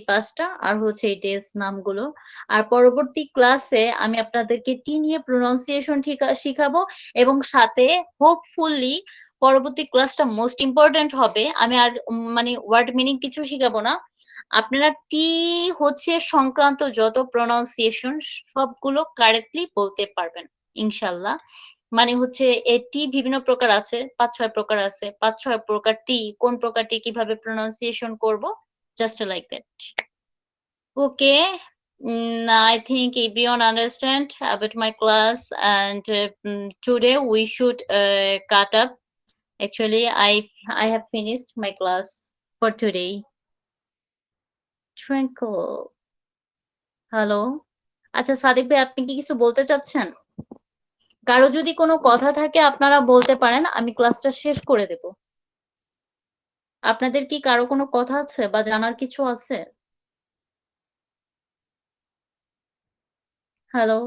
5টা আর হচ্ছে এই ডেজ নামগুলো। আর পরবর্তী ক্লাসে আমি আপনাদেরকে টি নিয়ে প্রনাউন্সিয়েশন শিখাবো, এবং সাথে হোপফুলি পরবর্তী ক্লাসটা মোস্ট ইম্পর্টেন্ট হবে। আমি আর মানে ওয়ার্ড মিনিং কিছু শিখাবো না, আপনারা টি হচ্ছে সংক্রান্ত যত প্রনাউন্সিয়েশন সবগুলো কারেক্টলি বলতে পারবেন ইনশাল্লাহ। মানে হচ্ছে টি বিভিন্ন প্রকার আছে, 5-6 প্রকার আছে, 5-6 প্রকার টি, কোন প্রকার টি কিভাবে প্রনাউন্সিয়েশন করব, just like that. Okay, I think everyone understand about my class, and today we should cut up. Actually, I have finished my class for today. Twinkle. Hello. আচ্ছা সাদিক ভাই, আপনি কি কিছু বলতে চাচ্ছেন? কারো যদি কোনো কথা থাকে আপনারা বলতে পারেন, আমি ক্লাসটা শেষ করে দেব। আপনাদের কি কারো কোনো কথা আছে বা জানার কিছু আছে? হ্যালো।